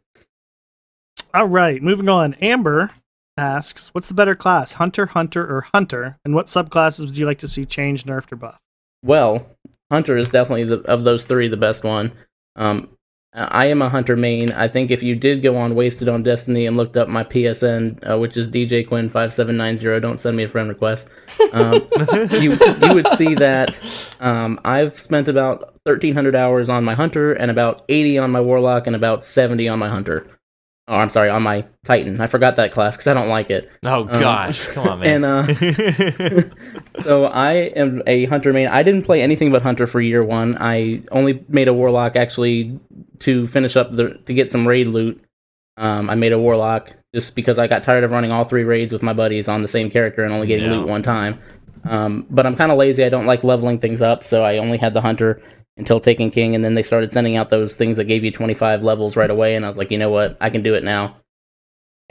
All right, moving on. Amber asks, "What's the better class, Hunter, or Hunter? And what subclasses would you like to see changed, nerfed, or buffed?" Well, Hunter is definitely of those three the best one. I am a Hunter main. I think if you did go on Wasted on Destiny and looked up my PSN, which is DJ Quinn 5790, don't send me a friend request. You would see that I've spent about 1,300 hours on my Hunter and about 80 on my Warlock and about 70 on my Hunter. Oh, I'm sorry, on my Titan. I forgot that class because I don't like it. Oh gosh, come on, man. And so I am a Hunter main. I didn't play anything but Hunter for year one. I only made a Warlock actually to finish up to get some raid loot. I made a Warlock just because I got tired of running all three raids with my buddies on the same character and only getting loot one time. But I'm kind of lazy. I don't like leveling things up, so I only had the Hunter until Taken King, and then they started sending out those things that gave you 25 levels right away, and I was like, you know what, I can do it now.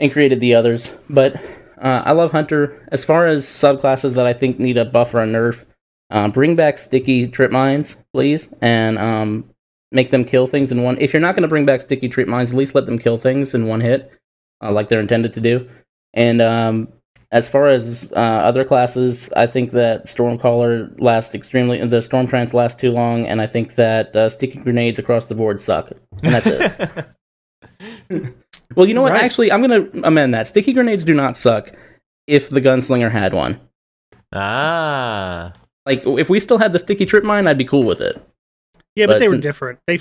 And created the others. But I love Hunter. As far as subclasses that I think need a buff or a nerf, bring back sticky trip mines, please, and make them kill things in one. If you're not going to bring back sticky trip mines, at least let them kill things in one hit, like they're intended to do. And as far as other classes, I think that Stormcaller the Storm Trance lasts too long, and I think that sticky grenades across the board suck. And that's it. Well, you know what? Right. Actually, I'm going to amend that. Sticky grenades do not suck if the Gunslinger had one. Ah. Like, if we still had the sticky trip mine, I'd be cool with it. Yeah, but they were different. They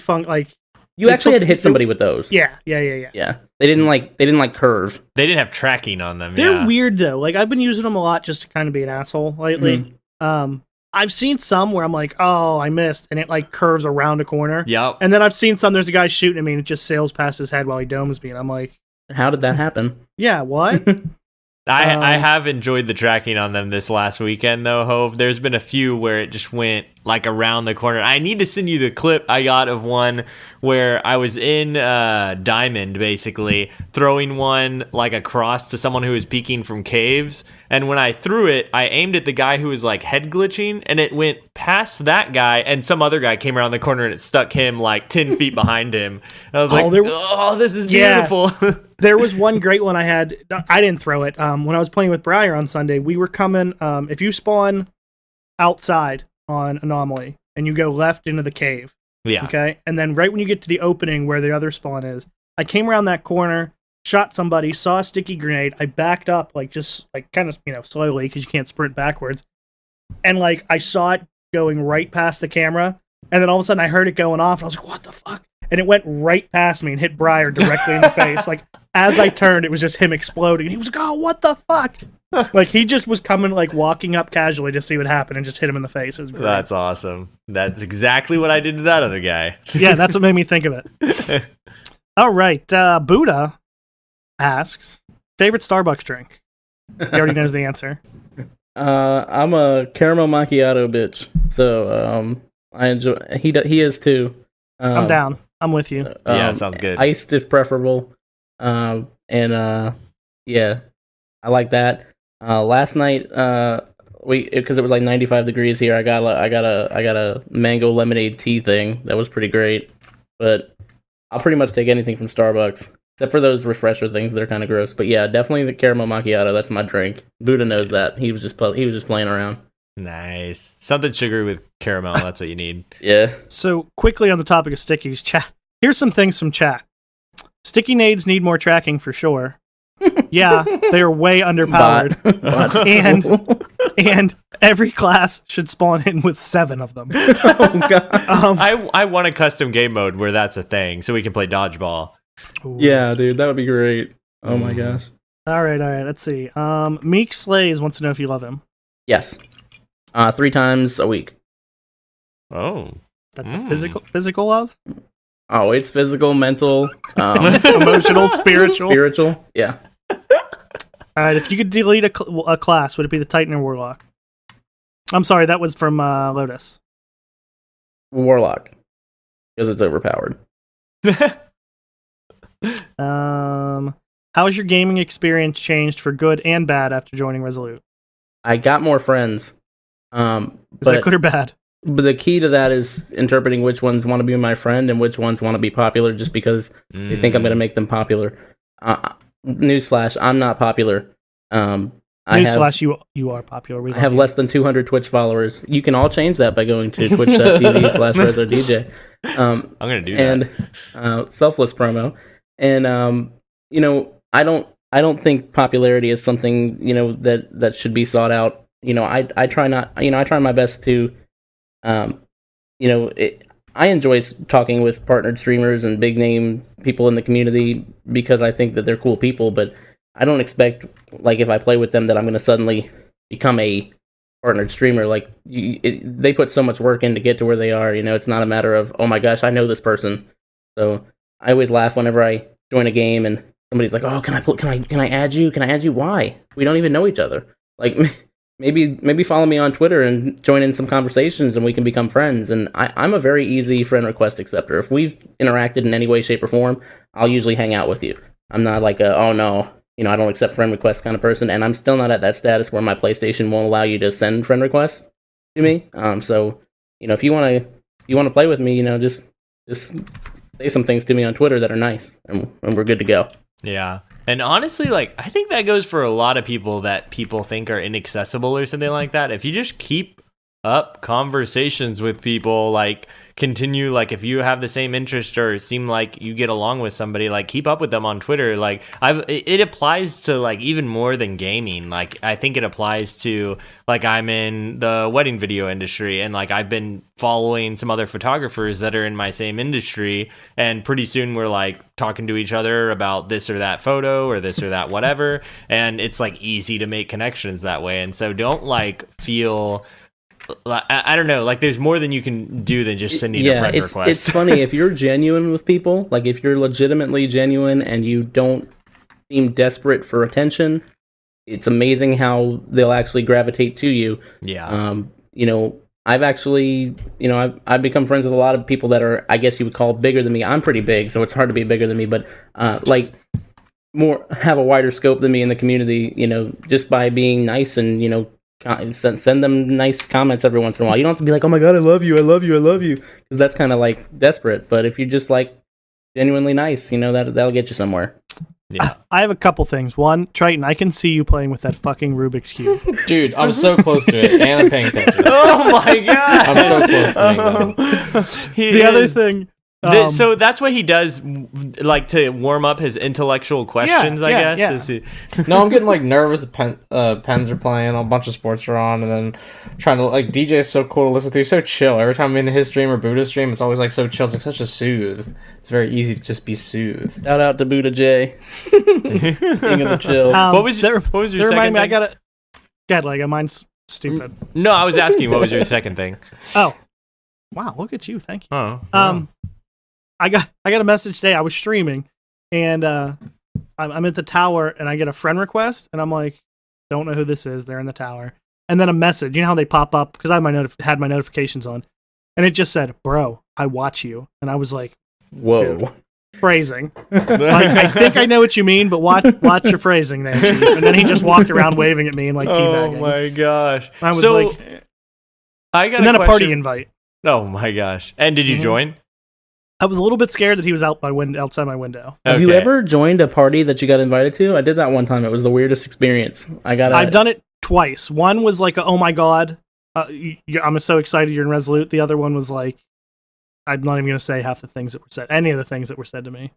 You actually had to hit somebody with those. Yeah. They didn't curve. They didn't have tracking on them. They're weird though. Like, I've been using them a lot just to kind of be an asshole lately. Mm-hmm. I've seen some where I'm like, oh, I missed, and it like curves around a corner. Yep. And then I've seen some. There's a guy shooting at me, and it just sails past his head while he domes me, and I'm like, how did that happen? Yeah, what? I have enjoyed the tracking on them this last weekend, though, Hove. There's been a few where it just went, like, around the corner. I need to send you the clip I got of one where I was in Diamond, basically, throwing one, like, across to someone who was peeking from caves. And when I threw it, I aimed at the guy who was, like, head glitching, and it went past that guy, and some other guy came around the corner, and it stuck him, like, 10 feet behind him. And I was like, this is beautiful. Yeah. There was one great one I had. I didn't throw it. When I was playing with Briar on Sunday, we were coming. If you spawn outside on Anomaly and you go left into the cave, okay, and then right when you get to the opening where the other spawn is, I came around that corner, shot somebody, saw a sticky grenade. I backed up, kind of slowly because you can't sprint backwards, and like I saw it going right past the camera, and then all of a sudden I heard it going off. And I was like, "What the fuck?" And it went right past me and hit Briar directly in the face. Like, as I turned, it was just him exploding. And he was like, oh, what the fuck? Like, he just was coming, like, walking up casually to see what happened and just hit him in the face. It was great. That's awesome. That's exactly what I did to that other guy. Yeah, that's what made me think of it. All right. Buddha asks, favorite Starbucks drink? He already knows the answer. I'm a caramel macchiato bitch. So, I enjoy... He is, too. I'm down. I'm with you. Yeah, sounds good. Iced if preferable. Yeah, I like that. Last night, because it was like 95 degrees here, I got a mango lemonade tea thing that was pretty great. but I'll pretty much take anything from Starbucks, except for those refresher things that are kind of gross. But yeah, definitely the caramel macchiato. That's my drink. Buddha knows that. He was just playing around. Nice. Something sugary with caramel. That's what you need. Yeah. So quickly on the topic of stickies, chat. Here's some things from chat. Sticky nades need more tracking for sure. Yeah, they are way underpowered. and every class should spawn in with 7 of them. Oh god. I want a custom game mode where that's a thing, so we can play dodgeball. Ooh. Yeah, dude, that would be great. Oh my gosh. All right. Let's see. Meek Slays wants to know if you love him. Yes. 3 times a week. Oh, that's a physical love. Oh, it's physical, mental, emotional, spiritual. Spiritual, yeah. All right, if you could delete a class, would it be the Titan or Warlock? I'm sorry, that was from Lotus. Warlock, because it's overpowered. How has your gaming experience changed for good and bad after joining Resolute? I got more friends. Is that good or bad? But the key to that is interpreting which ones want to be my friend and which ones want to be popular just because they think I'm going to make them popular. Newsflash, I'm not popular. Newsflash, you are popular. I have less than 200 Twitch followers. You can all change that by going to twitch.tv/RezoDJ. I'm going to do that. And selfless promo. And, I don't think popularity is something, that should be sought out. I try my best to, I enjoy talking with partnered streamers and big name people in the community because I think that they're cool people, but I don't expect, like, if I play with them that I'm going to suddenly become a partnered streamer. Like, they put so much work in to get to where they are, it's not a matter of, oh my gosh, I know this person. So I always laugh whenever I join a game and somebody's like, oh, can I add you? Can I add you? Why? We don't even know each other. Like, maybe follow me on Twitter and join in some conversations and we can become friends. And I'm a very easy friend request acceptor. If we've interacted in any way, shape, or form, I'll usually hang out with you. I'm not like oh no, I don't accept friend requests kind of person. And I'm still not at that status where my PlayStation won't allow you to send friend requests to me. So, if you want to play with me, just say some things to me on Twitter that are nice and we're good to go. Yeah. And honestly, like, I think that goes for a lot of people that people think are inaccessible or something like that. If you just keep up conversations with people, like, continue, like, if you have the same interest or seem like you get along with somebody, like, keep up with them on Twitter. Like, it applies to, like, even more than gaming. Like, I think it applies to, like, I'm in the wedding video industry and, like, I've been following some other photographers that are in my same industry, and pretty soon we're, like, talking to each other about this or that photo or this or that whatever, and it's, like, easy to make connections that way. And so don't, like, feel... I don't know, like, there's more than you can do than just sending a friend request. It's funny, if you're genuine with people, like, if you're legitimately genuine and you don't seem desperate for attention, it's amazing how they'll actually gravitate to you. Yeah. I've actually, I've become friends with a lot of people that are, I guess you would call, bigger than me. I'm pretty big, so it's hard to be bigger than me, but, have a wider scope than me in the community, just by being nice and, send them nice comments every once in a while. You don't have to be like, oh my god, I love you, because that's kind of, like, desperate. But if you're just, like, genuinely nice, that'll get you somewhere. Yeah. I have a couple things. One, Triton, I can see you playing with that fucking Rubik's Cube. Dude, I'm so close to it, and I'm paying attention. Oh my god! I'm so close to it. The other thing... so that's what he does, like, to warm up his intellectual questions, I guess? Yeah. No, I'm getting, like, nervous. Pens are playing, a bunch of sports are on, and then trying to, like, DJ is so cool to listen to. He's so chill. Every time I'm in his stream or Buddha's stream, it's always, like, so chill. It's, like, such a soothe. It's very easy to just be soothed. Shout out to Buddha J. King of the chill. What was your second thing? I got like, mine's stupid. No, I was asking, what was your second thing? Oh. Wow, look at you. Thank you. Oh. Wow. I got a message today. I was streaming, and I'm at the tower, and I get a friend request, and I'm like, don't know who this is. They're in the tower, and then a message. You know how they pop up because I had my notifications on, and it just said, "Bro, I watch you," and I was like, "Whoa." Dude, phrasing. Like, I think I know what you mean, but watch your phrasing there, Chief. And then he just walked around waving at me and, like, teabagging. Oh my gosh! I was like, I got and then a party invite. Oh my gosh! And did you join? I was a little bit scared that he was outside my window. Have you ever joined a party that you got invited to? I did that one time. It was the weirdest experience. I've done it twice. One was like, oh my god, I'm so excited you're in Resolute. The other one was like, I'm not even going to say half the things that were said. Any of the things that were said to me.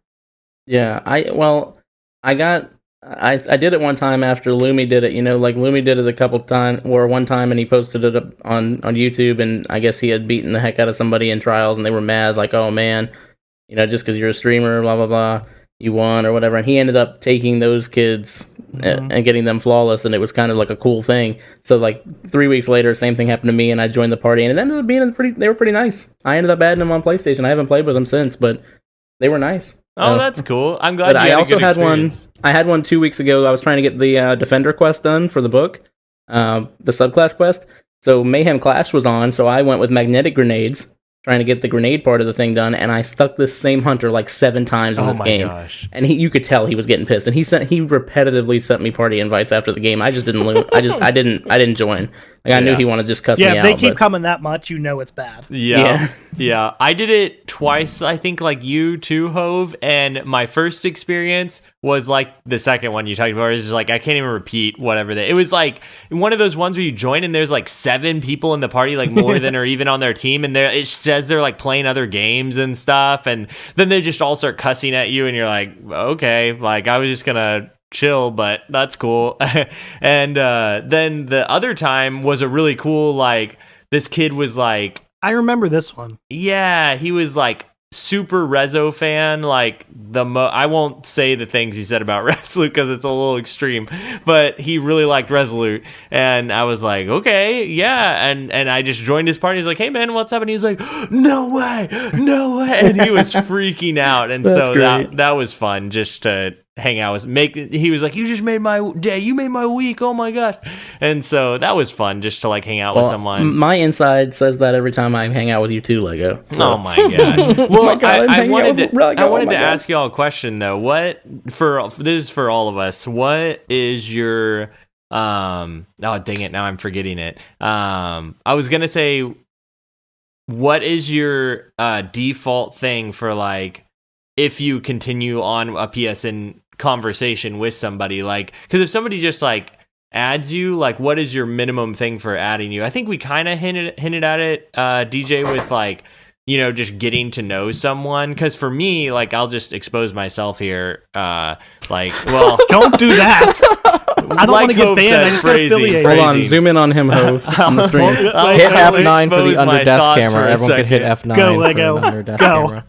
Yeah, I did it one time after Lumi did it. Like Lumi did it a couple times, or one time, and he posted it up on YouTube, and I guess he had beaten the heck out of somebody in trials, and they were mad, like, oh man, just because you're a streamer, blah blah blah, you won or whatever. And he ended up taking those kids and getting them flawless, and it was kind of like a cool thing. So like 3 weeks later, same thing happened to me, and I joined the party, and it ended up being they were pretty nice. I ended up adding them on PlayStation. I haven't played with them since, but they were nice. Oh, that's cool. I'm glad. But I also had one. I had one 2 weeks ago. I was trying to get the Defender quest done for the book, the subclass quest. So Mayhem Clash was on, so I went with magnetic grenades, trying to get the grenade part of the thing done, and I stuck this same hunter like 7 times in this game. Gosh. And you could tell he was getting pissed, and he repetitively sent me party invites after the game. I just didn't I didn't join. Like I knew he wanted to just cuss me out. Yeah, if they keep coming that much, it's bad. Yeah. I did it twice, I think, like you too, Hove. And my first experience was like the second one you talked about. It was just like I can't even repeat whatever it was like one of those ones where you join and there's like 7 people in the party, like more than are even on their team, and it says they're like playing other games and stuff, and then they just all start cussing at you, and you're like, okay, like I was just gonna chill, but that's cool. And then the other time was a really cool, like this kid was like, I remember this one. Yeah, he was like super Rezo fan, like I won't say the things he said about Resolute because it's a little extreme, but he really liked Resolute, and I was like, okay, yeah, and I just joined his party. He's like, hey man, what's up? And he's like, no way, and he was freaking out, and so that was fun just to hang out with. He was like, you just made my day, you made my week, oh my god. And so that was fun just to like hang out with someone. My inside says that every time I hang out with you too, Lego. So. Oh my gosh. Well, I wanted to ask y'all a question though. This is for all of us, what is your oh dang it, now I'm forgetting it. I was gonna say, what is your default thing for like if you continue on a PSN conversation with somebody, like, because if somebody just like adds you, like, what is your minimum thing for adding you? I think we kind of hinted at it, DJ, with like, just getting to know someone. Because for me, like, I'll just expose myself here. Like, well, don't do that. I don't want to get banned. I just got affiliated. Hold on, zoom in on him, Hove, on the stream. Hit F9 for the under death camera. Everyone could hit F9 Go, Lego. for the under death camera.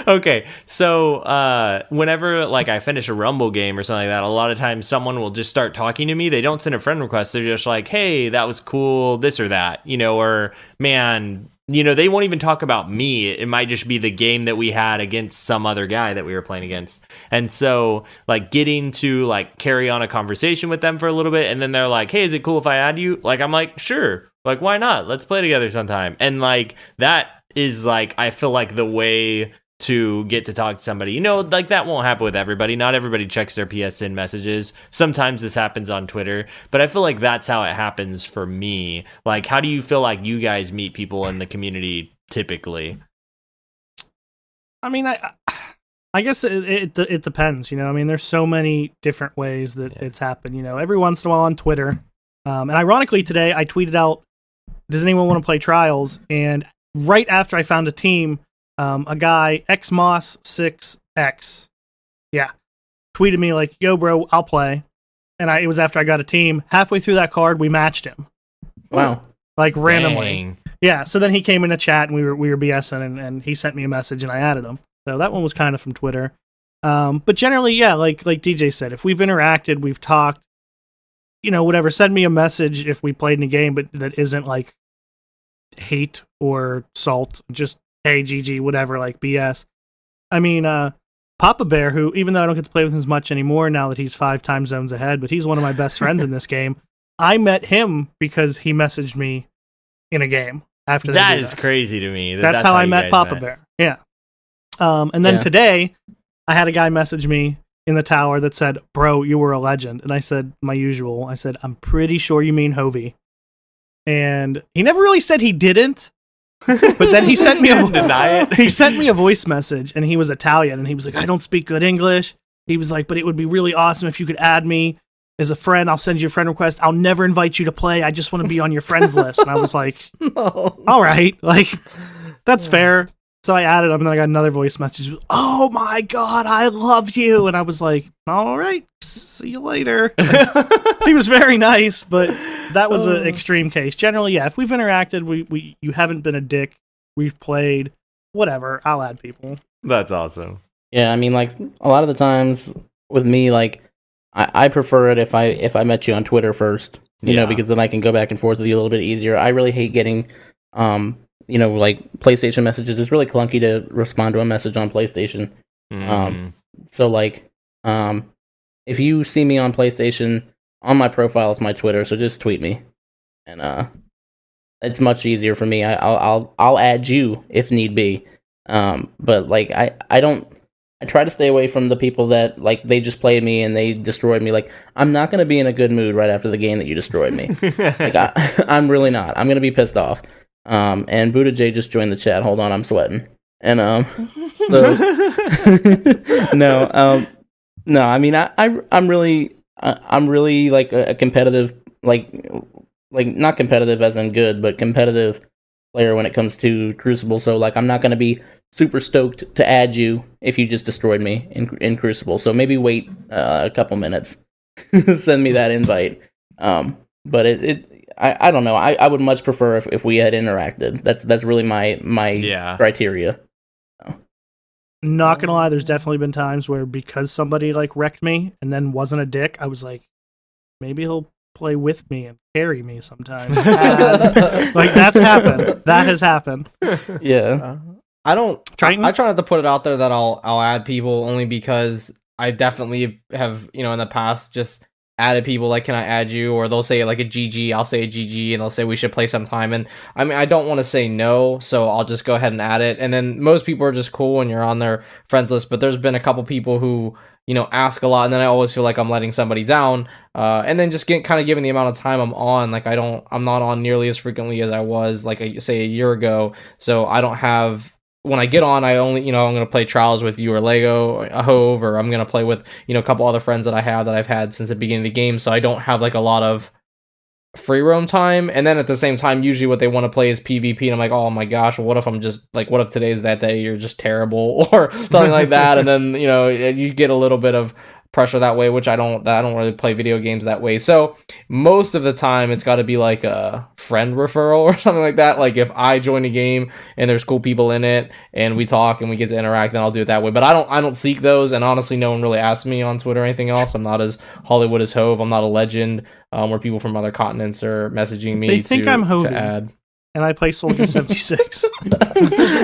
Okay, so whenever like I finish a Rumble game or something like that, a lot of times someone will just start talking to me. They don't send a friend request. They're just like, hey, that was cool, this or that, or man, they won't even talk about me. It might just be the game that we had against some other guy that we were playing against. And so like getting to like carry on a conversation with them for a little bit, and then they're like, hey, is it cool if I add you? Like, I'm like, sure, like, why not? Let's play together sometime. And like that is like, I feel like the way to get to talk to somebody. Like that won't happen with everybody. Not everybody checks their PSN messages. Sometimes this happens on Twitter, but I feel like that's how it happens for me. Like, how do you feel like you guys meet people in the community typically? I mean, I guess it depends, I mean, there's so many different ways that it's happened, every once in a while on Twitter. And ironically today I tweeted out, does anyone want to play Trials? And right after I found a team, a guy, xmoss6x, tweeted me like, yo bro, I'll play. And it was after I got a team. Halfway through that card, we matched him. Wow. Like randomly. Dang. Yeah, so then he came in a chat and we were BSing, and he sent me a message and I added him. So that one was kind of from Twitter. But generally, yeah, like DJ said, if we've interacted, we've talked, whatever, send me a message if we played in a game, but that isn't like hate or salt, just hey, GG, whatever, like BS. I mean, Papa Bear, who, even though I don't get to play with him as much anymore now that he's 5 time zones ahead, but he's one of my best friends in this game. I met him because he messaged me in a game after that. Is crazy to me. That's how I met Papa Bear. Yeah. And then today, I had a guy message me in the tower that said, bro, you were a legend. And I said, my usual, I said, I'm pretty sure you mean Hovey. And he never really said he didn't, But then he sent me he sent me a voice message, and he was Italian, and he was like, I don't speak good English. He was like, but it would be really awesome if you could add me as a friend. I'll send you a friend request. I'll never invite you to play. I just want to be on your friends list. And I was like, all right, like, that's fair. So I added him, and then I got another voice message. Oh my God, I love you. And I was like, all right, see you later. He was very nice, but that was an extreme case. Generally, yeah, if we've interacted, you haven't been a dick, we've played, whatever, I'll add people. That's awesome. Yeah, I mean, like, a lot of the times with me, like, I prefer it if I met you on Twitter first, you know, because then I can go back and forth with you a little bit easier. I really hate getting, you know, like, PlayStation messages. It's really clunky to respond to a message on PlayStation. So, like, if you see me on PlayStation, on my profile is my Twitter, so just tweet me, and it's much easier for me. I'll add you if need be, but like I try to stay away from the people that, like, they just played me and they destroyed me. Like, I'm not gonna be in a good mood right after the game that you destroyed me. Like, I'm really not. I'm gonna be pissed off. And Buddha J just joined the chat. Hold on, I'm sweating. And so no. I mean, I'm really like a competitive, like not competitive as in good, but competitive player when it comes to Crucible. So, like, I'm not gonna be super stoked to add you if you just destroyed me in Crucible. So maybe wait a couple minutes, send me that invite. But I don't know. I would much prefer if we had interacted. That's really my criteria. Not gonna lie, there's definitely been times where, because somebody like wrecked me and then wasn't a dick, I was like, maybe he'll play with me and carry me sometimes. Like, that's happened. That has happened. Yeah. I try not to put it out there that I'll add people, only because I definitely have, you know, in the past just added people like, can I add you? Or they'll say like a GG, I'll say a GG, and they'll say we should play sometime. And I mean, I don't want to say no, so I'll just go ahead and add it. And then most people are just cool when you're on their friends list, but there's been a couple people who, you know, ask a lot, and then I always feel like I'm letting somebody down. And then just kind of given the amount of time I'm on, like I'm not on nearly as frequently as I was, like, say, a year ago. So I don't have, when I get on, I only, you know, I'm going to play Trials with you or Lego, or Hove, or I'm going to play with, you know, a couple other friends that I've had since the beginning of the game. So I don't have like a lot of free roam time. And then at the same time, usually what they want to play is PvP, and I'm like, oh my gosh, what if today's that day, you're just terrible or something like that. And then, you know, you get a little bit of pressure that way, which I don't really play video games that way. So most of the time it's got to be like a friend referral or something like that. Like, if I join a game and there's cool people in it and we talk and we get to interact, then I'll do it that way. But I don't seek those, and honestly, no one really asks me on Twitter or anything else. I'm not as Hollywood as Hove. I'm not a legend where people from other continents are messaging me. They think I'm Hove, to add. And I play Soldier 76.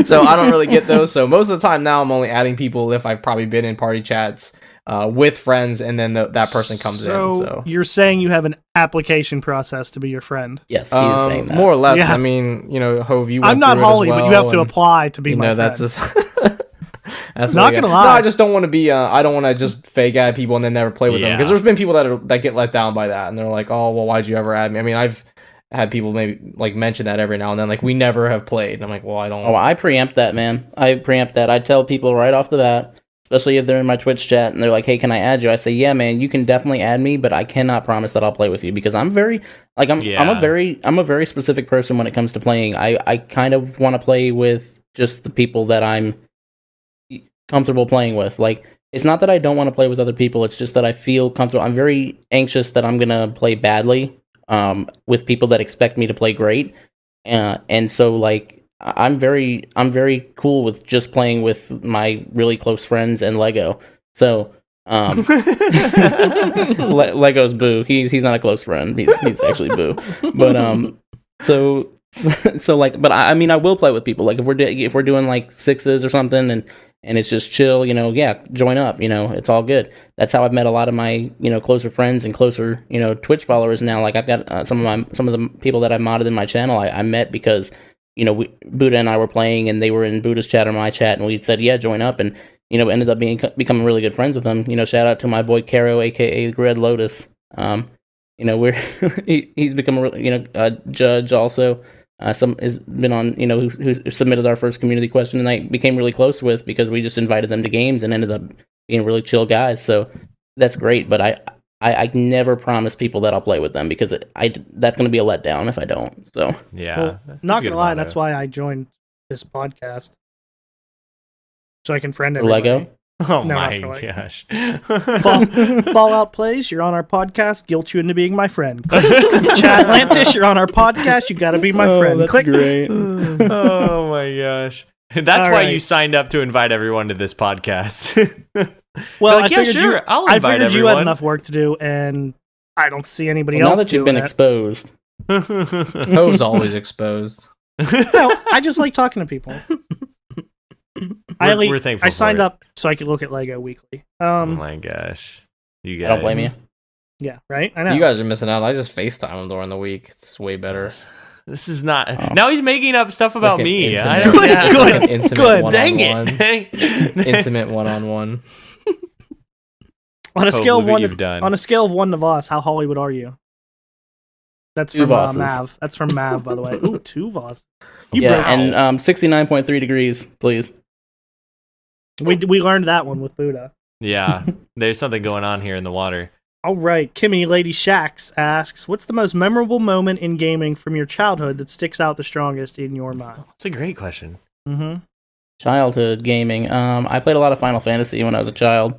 So I don't really get those. So most of the time now I'm only adding people if I've probably been in party chats with friends, and then that person comes in. So you're saying you have an application process to be your friend? Yes, he is saying that. More or less. Yeah. I mean, you know, Hove, you. I'm not Holly, but you have to apply to be my friend. That's just. That's not gonna lie. No, I just don't want to be. I don't want to just fake add people and then never play with them, because there's been people that get let down by that, and they're like, "Oh, well, why'd you ever add me?" I mean, I've had people maybe like mention that every now and then, like, we never have played. And I'm like, well, I don't. Oh, I preempt that, man. I tell people right off the bat, especially if they're in my Twitch chat and they're like, "Hey, can I add you?" I say, "Yeah, man, you can definitely add me, but I cannot promise that I'll play with you, because I'm a very specific person when it comes to playing. I kind of want to play with just the people that I'm comfortable playing with. Like, it's not that I don't want to play with other people, it's just that I feel comfortable. I'm very anxious that I'm gonna play badly with people that expect me to play great, and so, like, I'm very cool with just playing with my really close friends and Lego. So Lego's Boo. He's not a close friend. He's actually Boo. But so like, but I mean, I will play with people. Like, if we're doing like sixes or something, and it's just chill, you know, yeah, join up, you know, it's all good. That's how I've met a lot of my, you know, closer friends and closer, you know, Twitch followers now. Like, I've got some of the people that I've modded in my channel, I met because, you know, Buddha and I were playing, and they were in Buddha's chat or my chat, and we said, yeah, join up, and, you know, ended up becoming really good friends with them. You know, shout out to my boy Caro, aka Red Lotus. You know, he's become a, you know, a judge also. some has been on, who submitted our first community question, and I became really close with because we just invited them to games and ended up being really chill guys. So that's great, but I never promise people that I'll play with them because that's going to be a letdown if I don't. So yeah, not gonna lie, that's why I joined this podcast, so I can friend everybody. Lego. Oh no, my gosh. Fallout plays, you're on our podcast, guilt you into being my friend. Chad Lantis, you're on our podcast, you gotta be my friend. That's Click. great. Oh my gosh. That's why you signed up to invite everyone to this podcast. Well, like, I figured I'll invite you everyone. had enough work to do, and I don't see anybody Now else that you've doing been it. exposed. Ho's always exposed. No, I just like talking to people. We're thankful I signed for it. up so I could look at Lego weekly. Oh my gosh. You guys. I don't blame you. Yeah, right? I know. You guys are missing out. I just FaceTime him during the week. It's way better. This is not. Now he's making up stuff about like me. Intimate Good. Dang it. Intimate one-on-one. On a scale of look what 1 you've done. on a scale of 1 to Voss, how Hollywood are you? That's from Vosses. Mav. That's from Mav, by the way. Ooh, 2 Voss. And 69.3 degrees, please. We learned that one with Buddha. Yeah, there's something going on here in the water. All right, Kimmy Lady Shax asks, "What's the most memorable moment in gaming from your childhood that sticks out the strongest in your mind?" That's a great question. Mm-hmm. Childhood gaming. I played a lot of Final Fantasy when I was a child.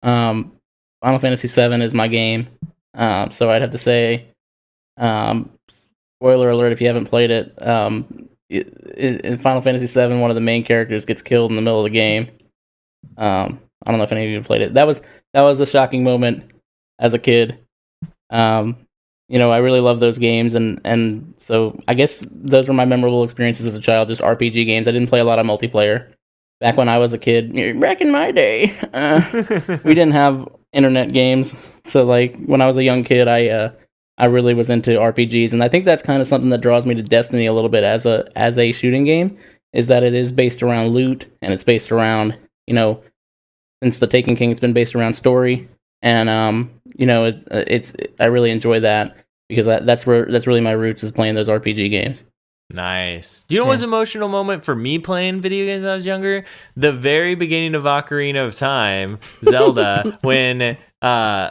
Final Fantasy VII is my game. So I'd have to say, spoiler alert if you haven't played it, in Final Fantasy VII, one of the main characters gets killed in the middle of the game. I don't know if any of you played it. That was a shocking moment as a kid. I really love those games, and so I guess those were my memorable experiences as a child, just RPG games. I didn't play a lot of multiplayer. Back when I was a kid, back in my day, we didn't have internet games. So like when I was a young kid, I really was into RPGs, and I think that's kind of something that draws me to Destiny a little bit as a shooting game, is that it is based around loot, and it's based around, since the Taken King, it's been based around story, and I really enjoy that because that's really my roots, is playing those RPG games. Nice. You know what was an emotional moment for me playing video games when I was younger? The very beginning of Ocarina of Time, Zelda, when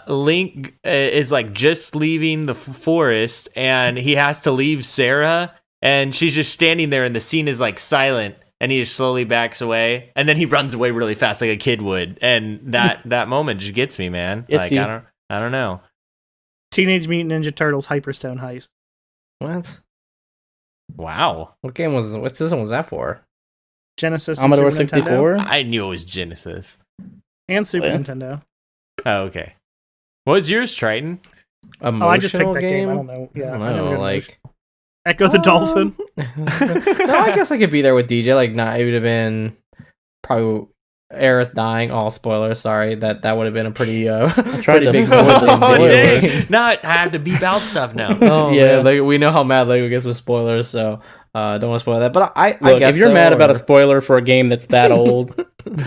Link is like just leaving the forest and he has to leave Sarah, and she's just standing there and the scene is like silent, and he just slowly backs away, and then he runs away really fast like a kid would, and that moment just gets me, man. It's like you. I don't know. Teenage Mutant Ninja Turtles Hyperstone Heist. What? Wow. What game was? What system was that for? Genesis, and Commodore Super 64. Nintendo, I knew it was Genesis. and Super Yeah. Nintendo. Oh, okay. What was yours, Triton? Emotional I just picked that game. I game. don't know. Yeah, I never don't know, did like Echo the Dolphin. No, I guess I could be there with DJ. Like, not it would have been probably Eris dying. All spoilers. Sorry, that would have been a pretty pretty to big avoid the spoiler. Now I have to beep out stuff now. Oh Yeah. yeah, like, we know how mad Lego gets with spoilers, so don't want to spoil that. But I Look, guess if you're so, mad about or- a spoiler for a game that's that old,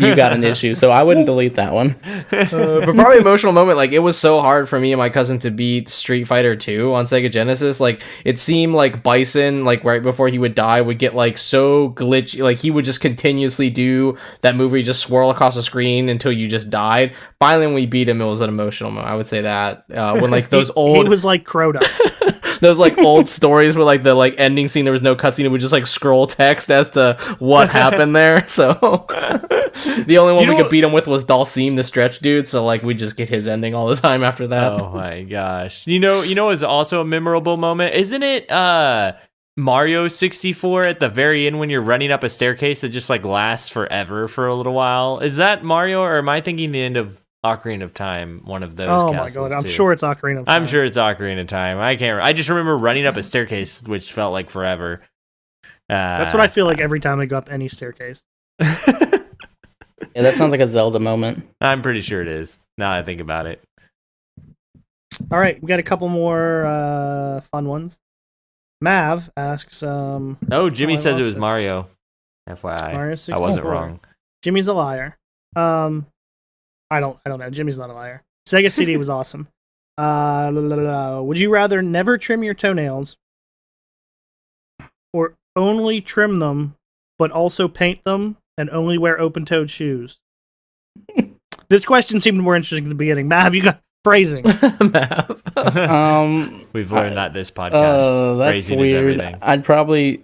you got an issue. So I wouldn't delete that one. but probably emotional moment. Like, it was so hard for me and my cousin to beat Street Fighter 2 on Sega Genesis. Like, it seemed like Bison, like right before he would die, would get like so glitchy. Like, he would just continuously do that move where you just swirl across the screen until you just died. Finally, when we beat him, it was an emotional moment. I would say that when like those old, He was like Crota. those like old stories where like the like ending scene, there was no cutscene, it would just like scroll text as to what happened there. So the only one we could beat him with was Dalsim, the stretch dude. So like we just get his ending all the time after that. Oh my gosh. You know is also a memorable moment, isn't it? Mario 64 at the very end when you're running up a staircase that just like lasts forever for a little while. Is that Mario, or am I thinking the end of Ocarina of Time, one of those Oh my castles, god, I'm too? sure it's Ocarina of Time. I'm sure it's Ocarina of Time. I just remember running up a staircase which felt like forever. That's what I feel like every time I go up any staircase. Yeah, that sounds like a Zelda moment. I'm pretty sure it is, now that I think about it. All right, we got a couple more fun ones. Mav asks, Oh, Jimmy I says it lost was it. Mario. FYI. Mario I 64. wasn't wrong. Jimmy's a liar. I don't know. Jimmy's not a liar. Sega CD was awesome. Would you rather never trim your toenails or only trim them, but also paint them and only wear open-toed shoes? This question seemed more interesting at the beginning. Mav, you got phrasing. Mav. We've learned that this podcast. That's Phrasing weird. is everything. I'd probably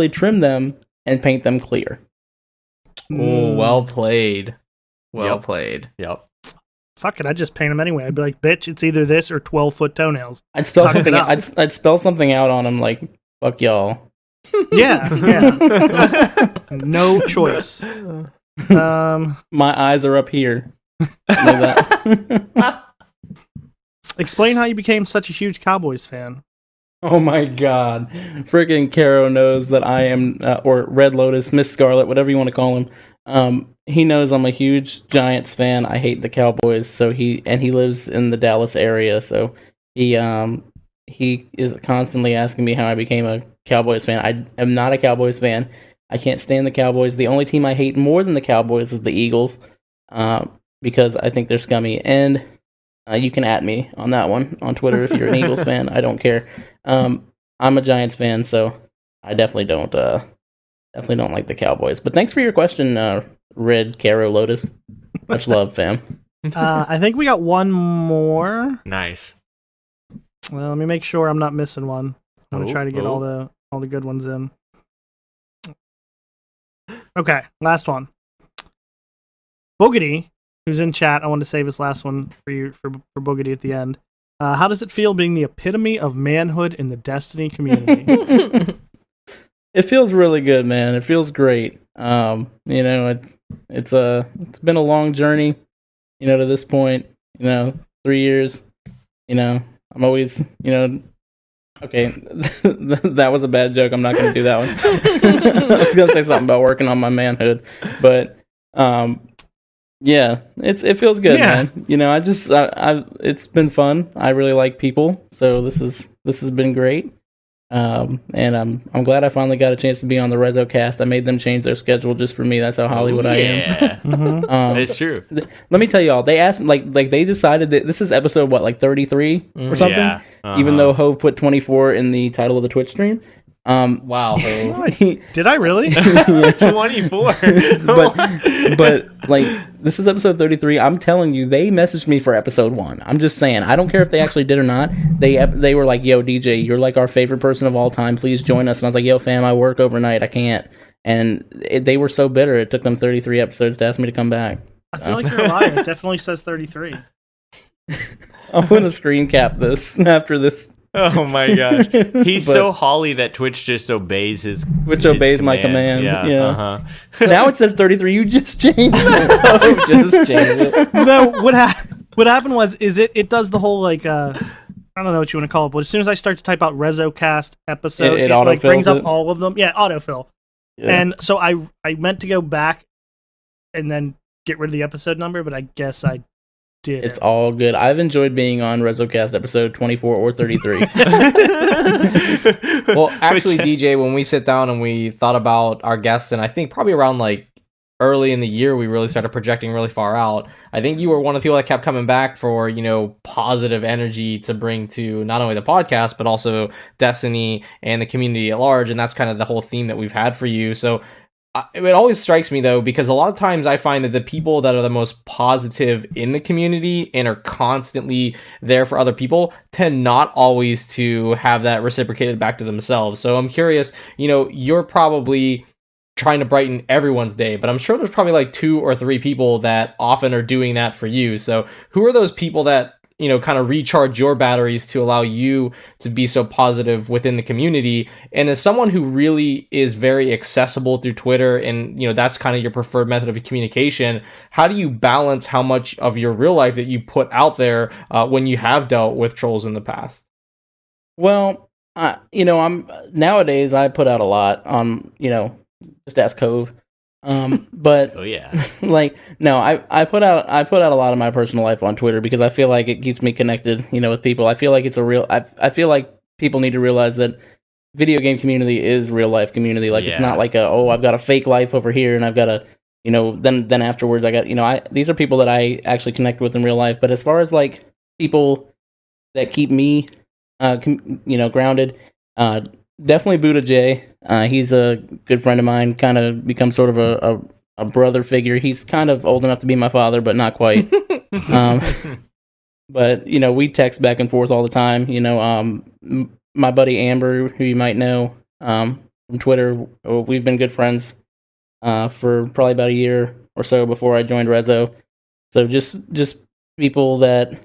trim them and paint them clear. Oh, well played. Well played. Yep. Fuck it, I'd just paint them anyway. I'd be like, bitch, it's either this or 12-foot toenails. I'd spell something. I'd spell something out on them like "fuck y'all." Yeah. No choice. My eyes are up here. Like that. Explain how you became such a huge Cowboys fan. Oh my god. Friggin' Caro knows that I am, or Red Lotus, Miss Scarlet, whatever you want to call him. He knows I'm a huge Giants fan. I hate the Cowboys, so he lives in the Dallas area, so he is constantly asking me how I became a Cowboys fan. I am not a Cowboys fan. I can't stand the Cowboys. The only team I hate more than the Cowboys is the Eagles, because I think they're scummy. And you can at me on that one on Twitter if you're an Eagles fan. I don't care. I'm a Giants fan, so I definitely don't like the Cowboys. But thanks for your question, Red Caro Lotus. Much love, fam. I think we got one more. Nice. Well, let me make sure I'm not missing one. I'm gonna try to get all the good ones in. Okay, last one. Boogity, who's in chat, I want to save this last one for you for Boogity at the end. How does it feel being the epitome of manhood in the Destiny community? It feels really good, man. It feels great. It's been a long journey, to this point. 3 years. I'm always, okay, that was a bad joke. I'm not going to do that one. I was going to say something about working on my manhood, but yeah, it feels good, man. It's been fun. I really like people, so this has been great. And I'm glad I finally got a chance to be on the RezoCast. I made them change their schedule just for me. That's how Hollywood I am. It's true. Let me tell y'all, they asked like they decided that this is episode 33 or something. Yeah. Even though Hove put 24 in the title of the Twitch stream. Wow, Hove. Did I really? 24. but like this is episode 33. I'm telling you, they messaged me for episode 1. I'm just saying, I don't care if they actually did or not. They were like, "Yo, DJ, you're like our favorite person of all time. Please join us." And I was like, "Yo, fam, I work overnight. I can't." And they were so bitter. It took them 33 episodes to ask me to come back. I feel like you're lying. It definitely says 33. I'm gonna screen cap this after this. Oh my gosh, he's so Holly that Twitch just obeys his. Which obeys my command. Yeah. So now it says 33. You just changed it. Just change it. No, what happened was it does the whole like I don't know what you want to call it, but as soon as I start to type out RezoCast episode, it like brings up all of them. Yeah, autofill. Yeah. And so I meant to go back and then get rid of the episode number, but I guess I did. It's all good. I've enjoyed being on RezoCast episode 24 or 33. Well, actually, DJ, when we sit down and we thought about our guests, and I think probably around like early in the year, we really started projecting really far out. I think you were one of the people that kept coming back for, positive energy to bring to not only the podcast, but also Destiny and the community at large. And that's kind of the whole theme that we've had for you. So it always strikes me, though, because a lot of times I find that the people that are the most positive in the community and are constantly there for other people tend not always to have that reciprocated back to themselves. So I'm curious, you're probably trying to brighten everyone's day, but I'm sure there's probably like 2 or 3 people that often are doing that for you. So who are those people that kind of recharge your batteries to allow you to be so positive within the community? And as someone who really is very accessible through Twitter and, that's kind of your preferred method of communication, how do you balance how much of your real life that you put out there when you have dealt with trolls in the past? Well, nowadays I put out a lot on, just ask Hove. But oh yeah, I put out a lot of my personal life on Twitter because I feel like it keeps me connected, with people. I feel like it's a real. I feel like people need to realize that video game community is real life community. Like it's not like I've got a fake life over here and I've got a then afterwards I got these are people that I actually connect with in real life. But as far as like people that keep me grounded, Definitely Buddha J. He's a good friend of mine. Kind of become sort of a brother figure. He's kind of old enough to be my father, but not quite. But we text back and forth all the time. My buddy Amber, who you might know from Twitter, we've been good friends for probably about a year or so before I joined Rezo. So just people that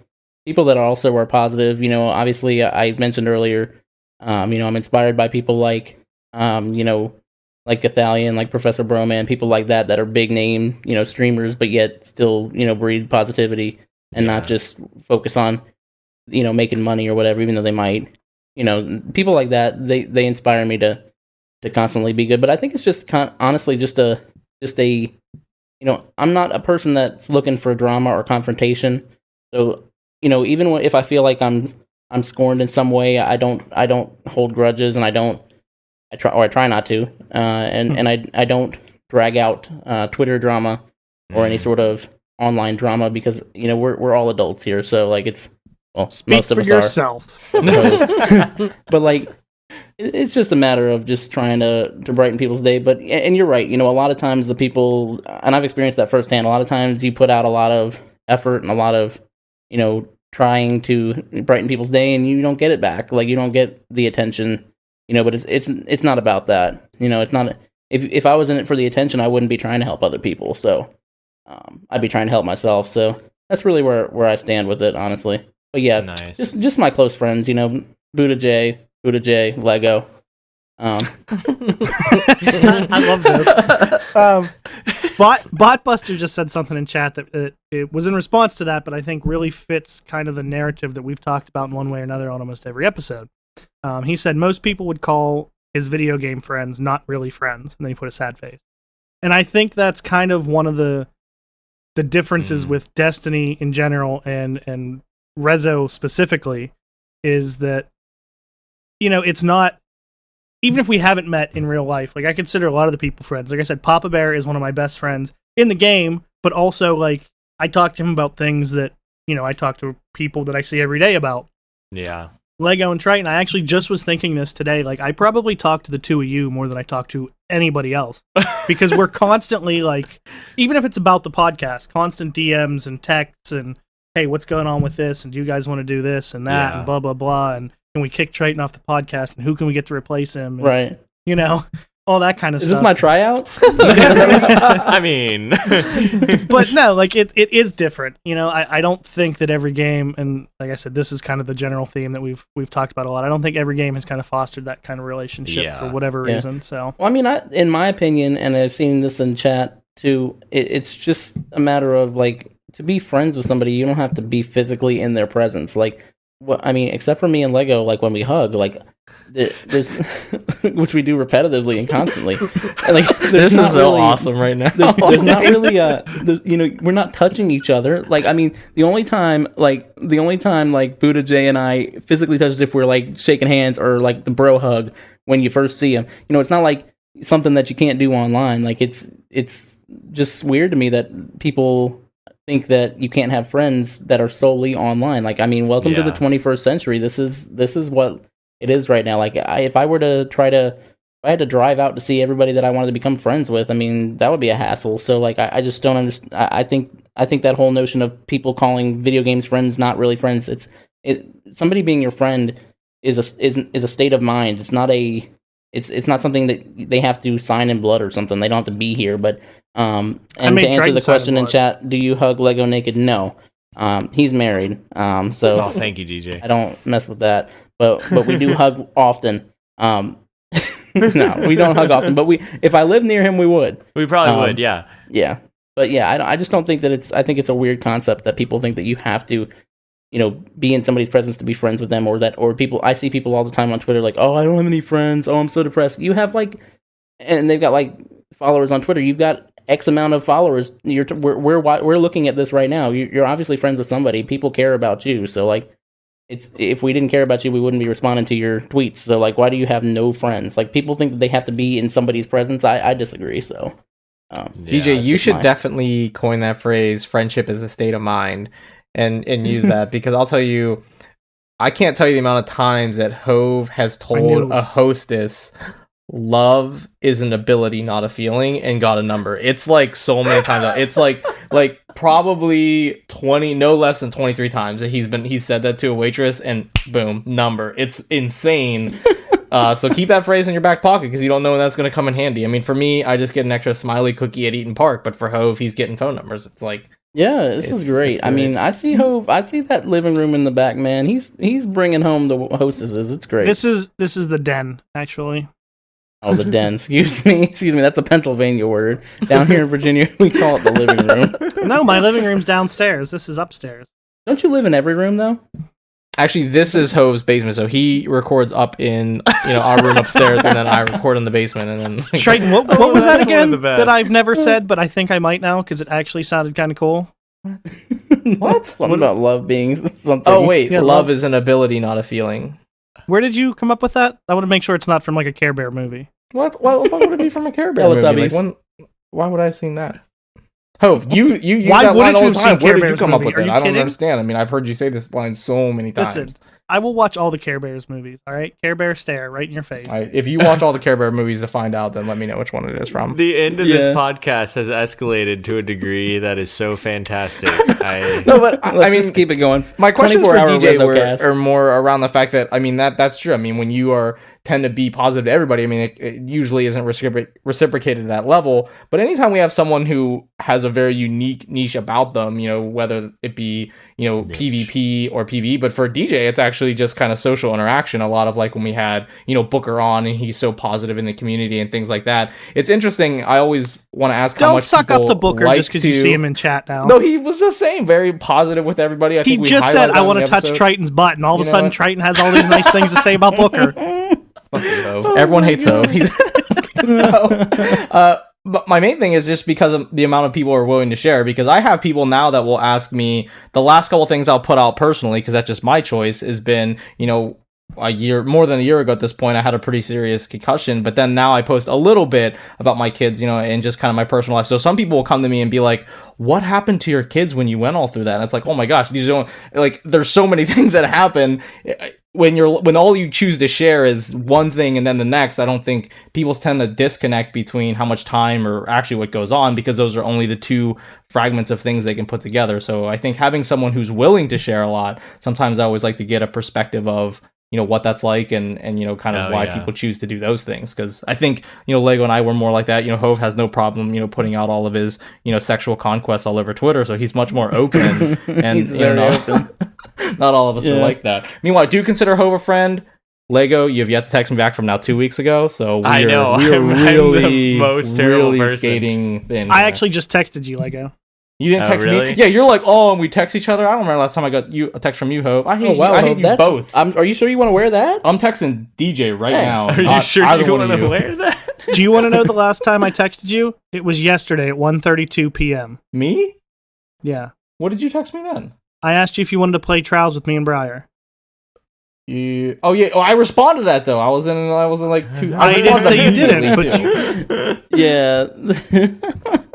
also are positive. Obviously I mentioned earlier. I'm inspired by people like like Gothalion, like Professor Broman, people like that are big name streamers, but yet still breed positivity and not just focus on making money or whatever, even though they might. People like that, they inspire me to constantly be good. But I think it's just honestly just a I'm not a person that's looking for drama or confrontation. So even if I feel like I'm scorned in some way, I don't hold grudges, and I try not to, and I don't drag out Twitter drama or any sort of online drama, because we're all adults here, so like it's Speak most of for us yourself. But like it's just a matter of just trying to brighten people's day. But and you're right, a lot of times the people, and I've experienced that firsthand, a lot of times you put out a lot of effort and a lot of trying to brighten people's day, and you don't get it back. Like you don't get the attention, but it's not about that. It's not. If I was in it for the attention, I wouldn't be trying to help other people. So I'd be trying to help myself. So that's really where I stand with it, honestly. But yeah, nice. just my close friends, Buddha J, Lego. I love this. Botbuster just said something in chat that it was in response to that, but I think really fits kind of the narrative that we've talked about in one way or another on almost every episode. He said most people would call his video game friends not really friends, and then he put a sad face. And I think that's kind of one of the differences with Destiny in general and Rezo specifically, is that it's not, even if we haven't met in real life, like I consider a lot of the people friends. Like I said, Papa Bear is one of my best friends in the game, but also like I talk to him about things that I talk to people that I see every day about. Yeah. Lego and Triton, I actually just was thinking this today. Like, I probably talk to the two of you more than I talk to anybody else, because we're constantly, like, even if it's about the podcast, constant DMs and texts and, hey, what's going on with this? And do you guys want to do this and that? And blah, blah, blah. And can we kick Triton off the podcast? And who can we get to replace him? And, right. All that kind of stuff. Is this my tryout? I mean, but no, like it is different. I don't think that every game, and like I said, this is kind of the general theme that we've talked about a lot. I don't think every game has kind of fostered that kind of relationship for whatever reason. So, well, I mean, in my opinion, and I've seen this in chat too, it's just a matter of like, to be friends with somebody, you don't have to be physically in their presence. Like, I mean, except for me and Lego, like when we hug, like. There's which we do repetitively and constantly. Like, this is so really, awesome right now. There's not really we're not touching each other. Like, I mean, the only time like Buddha J and I physically touch is if we're like shaking hands, or like the bro hug when you first see him. It's not like something that you can't do online. Like, it's just weird to me that people think that you can't have friends that are solely online. Like, I mean, welcome to the 21st century. This is what it is right now. Like, if I had to drive out to see everybody that I wanted to become friends with, I mean, that would be a hassle. So, like, I just don't understand. I think that whole notion of people calling video games friends not really friends. Somebody being your friend is a state of mind. It's not something that they have to sign in blood or something. They don't have to be here. But and to answer the question in chat, do you hug Lego naked? No. He's married. So thank you, DJ. I don't mess with that. But we do hug often. No, we don't hug often. But if I lived near him, we would. We probably would. Yeah. Yeah. But yeah, I just don't think that I think it's a weird concept that people think that you have to, be in somebody's presence to be friends with them, or people. I see people all the time on Twitter like, oh, I don't have any friends. Oh, I'm so depressed. You have and they've got like followers on Twitter. You've got X amount of followers. We're looking at this right now. You're obviously friends with somebody. People care about you. So like. If we didn't care about you, we wouldn't be responding to your tweets. So, like, why do you have no friends? Like, people think that they have to be in somebody's presence. I disagree. So, DJ, you should definitely coin that phrase, friendship is a state of mind, and use that, because I'll tell you, I can't tell you the amount of times that Hove has told a hostess, love is an ability, not a feeling, and got a number. It's like so many times. It's like probably 20, no less than 23 times that he's said that to a waitress, and boom, number. It's insane. So keep that phrase in your back pocket because you don't know when that's going to come in handy. I mean, for me, I just get an extra smiley cookie at Eaton Park, but for Hove, he's getting phone numbers. It's like, yeah, this is great. I mean, I see Hove. I see that living room in the back, man. He's bringing home the hostesses. It's great. This is the den, actually. Oh, the den. Excuse me. That's a Pennsylvania word. Down here in Virginia, we call it the living room. No, my living room's downstairs. This is upstairs. Don't you live in every room though? Actually, this is Hove's basement, so he records up in our room upstairs, and then I record in the basement. And then Triton, what was that again that I've never said, but I think I might now because it actually sounded kind of cool. What? Something about love being something. Oh wait, yeah, love is an ability, not a feeling. Where did you come up with that? I want to make sure it's not from like a Care Bear movie. What? Why would it be from a Care Bear movie? Like, why would I have seen that? Hove, you use why that line all the time. Where did you come up with that? I don't understand. I mean, I've heard you say this line so many times. Listen, I will watch all the Care Bears movies, all right? Care Bear stare right in your face. Right, if you watch all the Care Bear movies to find out, then let me know which one it is from. The end of this podcast has escalated to a degree that is so fantastic. No, but I mean, just keep it going. My questions for DJ are more around the fact that, I mean, that's true. I mean, when you tend to be positive to everybody, I mean, it usually isn't reciprocated at that level. But anytime we have someone who has a very unique niche about them, whether it be, PvP or PvE, but for DJ, it's actually just kind of social interaction. A lot of like when we had, Booker on and he's so positive in the community and things like that. It's interesting. I always want to ask how much people don't suck up to Booker just because you see him in chat now. No, he was the same, very positive with everybody. He just said, I want to touch Triton's butt, and all of a sudden Triton has all these nice things to say about Booker. Everyone hates Hove. But my main thing is just because of the amount of people who are willing to share, because I have people now that will ask me, the last couple things I'll put out personally, because that's just my choice, has been, more than a year ago at this point, I had a pretty serious concussion, but then now I post a little bit about my kids, and just kind of my personal life. So some people will come to me and be like, what happened to your kids when you went all through that? And it's like, oh my gosh, there's so many things that happen. When all you choose to share is one thing and then the next, I don't think people tend to disconnect between how much time or actually what goes on, because those are only the two fragments of things they can put together. So I think having someone who's willing to share a lot, sometimes I always like to get a perspective of what that's like and kind of why people choose to do those things. Because I think Lego and I were more like that. Hove has no problem putting out all of his sexual conquests all over Twitter, so he's much more open and he's very open. Not all of us are like that. Meanwhile, do you consider Hove a friend? Lego, you have yet to text me back from now 2 weeks ago, so I know we're really the most terrible person. Skating thin. I actually just texted you, Lego. You didn't text really? me? Yeah, you're like, and we text each other. I don't remember last time I got a text from you, Hove. I hate you both. Are you sure you want to wear that? I'm texting DJ right now. Are you sure you want to wear that? Do you want to know the last time I texted you? It was yesterday at 1:32 p.m. Me? Yeah. What did you text me then? I asked you if you wanted to play Trials with me and Briar. I responded to that though. I was in like two. I didn't say you didn't, but yeah.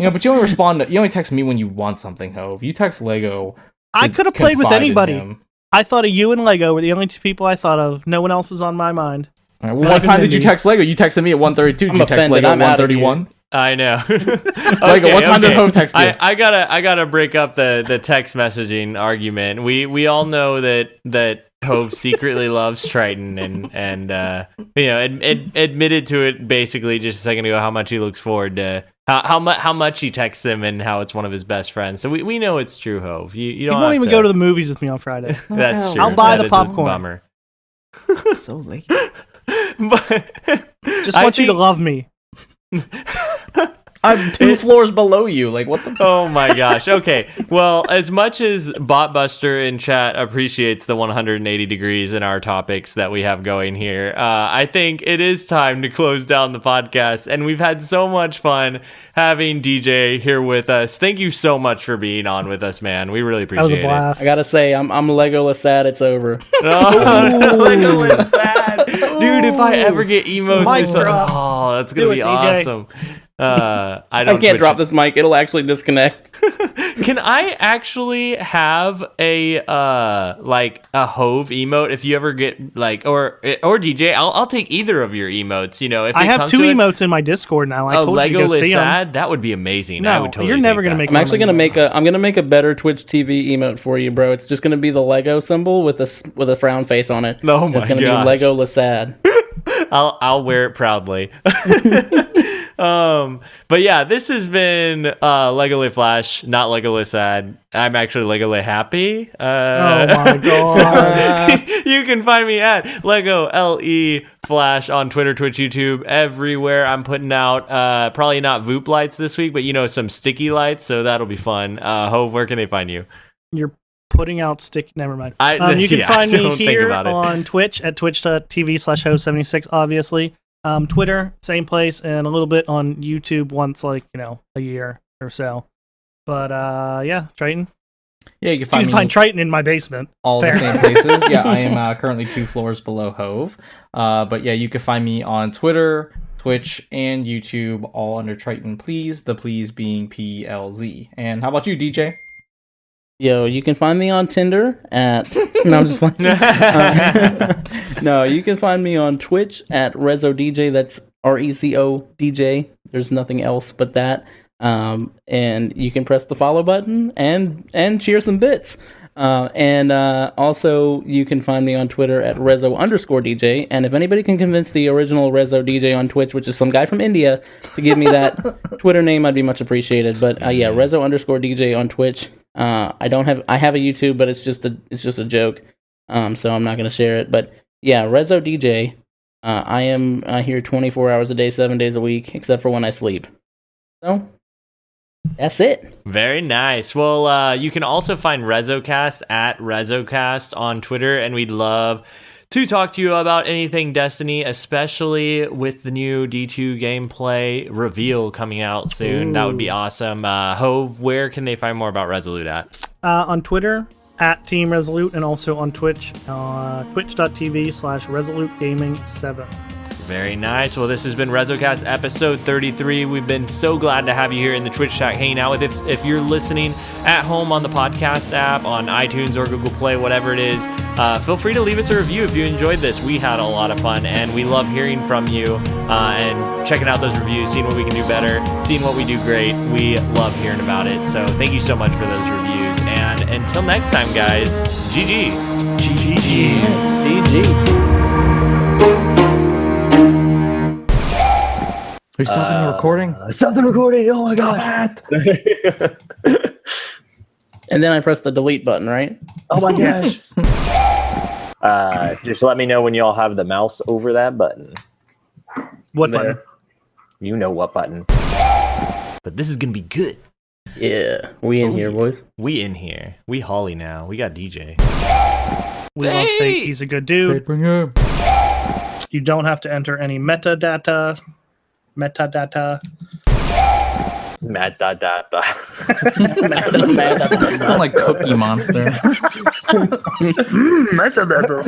But you only text me when you want something, Hove. You text Lego. I could have played with anybody. I thought of you and Lego were the only two people I thought of. No one else was on my mind. All right, well, what time did you text Lego? You texted me at 1:32. Did you text Lego at 1:31? I know. Lego, what time did Hove text you? I gotta break up the text messaging argument. We all know that Hove secretly loves Triton and admitted to it basically just a second ago how much he looks forward to how much he texts him and how it's one of his best friends. So we know it's true, Hove. You don't. He won't even go to the movies with me on Friday. That's true. I'll buy the popcorn. Bummer. So late. But just want you to love me. I'm 2 floors below you. Like, what the? Oh my gosh. Okay. Well, as much as Botbuster in chat appreciates the 180 degrees in our topics that we have going here, I think it is time to close down the podcast. And we've had so much fun having DJ here with us. Thank you so much for being on with us, man. We really appreciate it. That was a blast. I gotta say, I'm Legolas sad it's over. Legolas sad. Dude, if I ever get emotes or something, that's gonna be awesome. I can't drop this mic. It'll actually disconnect. Can I actually have a Hove emote if you ever get like or DJ? I'll take either of your emotes. You know, if I have 2 emotes in my Discord now. I told Lego you to go see them. That would be amazing. No, I would totally. You're never gonna make. I'm actually gonna make a. I'm gonna make a better Twitch TV emote for you, bro. It's just gonna be the Lego symbol with a frown face on it. Oh my gosh. It's gonna be Lego Lasad. I'll wear it proudly. But yeah, this has been Legolay Flash, not Legolay Sad. I'm actually Legolay Happy. Oh my god! You can find me at Lego LE Flash on Twitter, Twitch, YouTube, everywhere. I'm putting out probably not Voop lights this week, but some sticky lights, so that'll be fun. Hove, where can they find you? You're putting out stick. Never mind. You can find me here on Twitch at twitch.tv/Hove76, obviously. Twitter, same place, and a little bit on YouTube once, a year or so. But yeah, Triton. Yeah, you can find Triton in my basement. All the same places. Yeah, I am currently 2 floors below Hove. But yeah, you can find me on Twitter, Twitch, and YouTube, all under Triton Please. The please being PLZ. And how about you, DJ? Yo, you can find me on Tinder at... No, I'm just playing. No, you can find me on Twitch at RezoDJ. That's RECO DJ. There's nothing else but that. And you can press the follow button and cheer some bits. And also, you can find me on Twitter at Rezo_DJ. And if anybody can convince the original Rezo DJ on Twitch, which is some guy from India, to give me that Twitter name, I'd be much appreciated. But yeah, Rezo_DJ on Twitch. I have a YouTube, but it's just a joke. So I'm not gonna share it. But yeah, Rezo DJ. I am here 24 hours a day, 7 days a week, except for when I sleep. So that's it. Very nice. Well, you can also find RezoCast at RezoCast on Twitter, and we'd love to talk to you about anything Destiny, especially with the new D2 gameplay reveal coming out soon. Ooh. That would be awesome. Hove, where can they find more about Resolute at? On Twitter, at Team Resolute, and also on Twitch, twitch.tv/ResoluteGaming7. Very nice. Well, this has been RezoCast episode 33. We've been so glad to have you here in the Twitch chat hanging out with. If you're listening at home on the podcast app, on iTunes or Google Play, whatever it is, feel free to leave us a review if you enjoyed this. We had a lot of fun, and we love hearing from you and checking out those reviews, seeing what we can do better, seeing what we do great. We love hearing about it. So thank you so much for those reviews. And until next time, guys, GG. GG. Yes, GG. Are you stopping the recording? Stop the recording! Oh my gosh! And then I press the delete button, right? Oh my gosh! Just let me know when y'all have the mouse over that button. What button? You know what button. But this is gonna be good. Yeah, we in here, boys. We in here. We Holly now. We got DJ. We love Fate. He's a good dude. Bring him. You don't have to enter any metadata. Metadata. Sound like Cookie Monster. Metadata.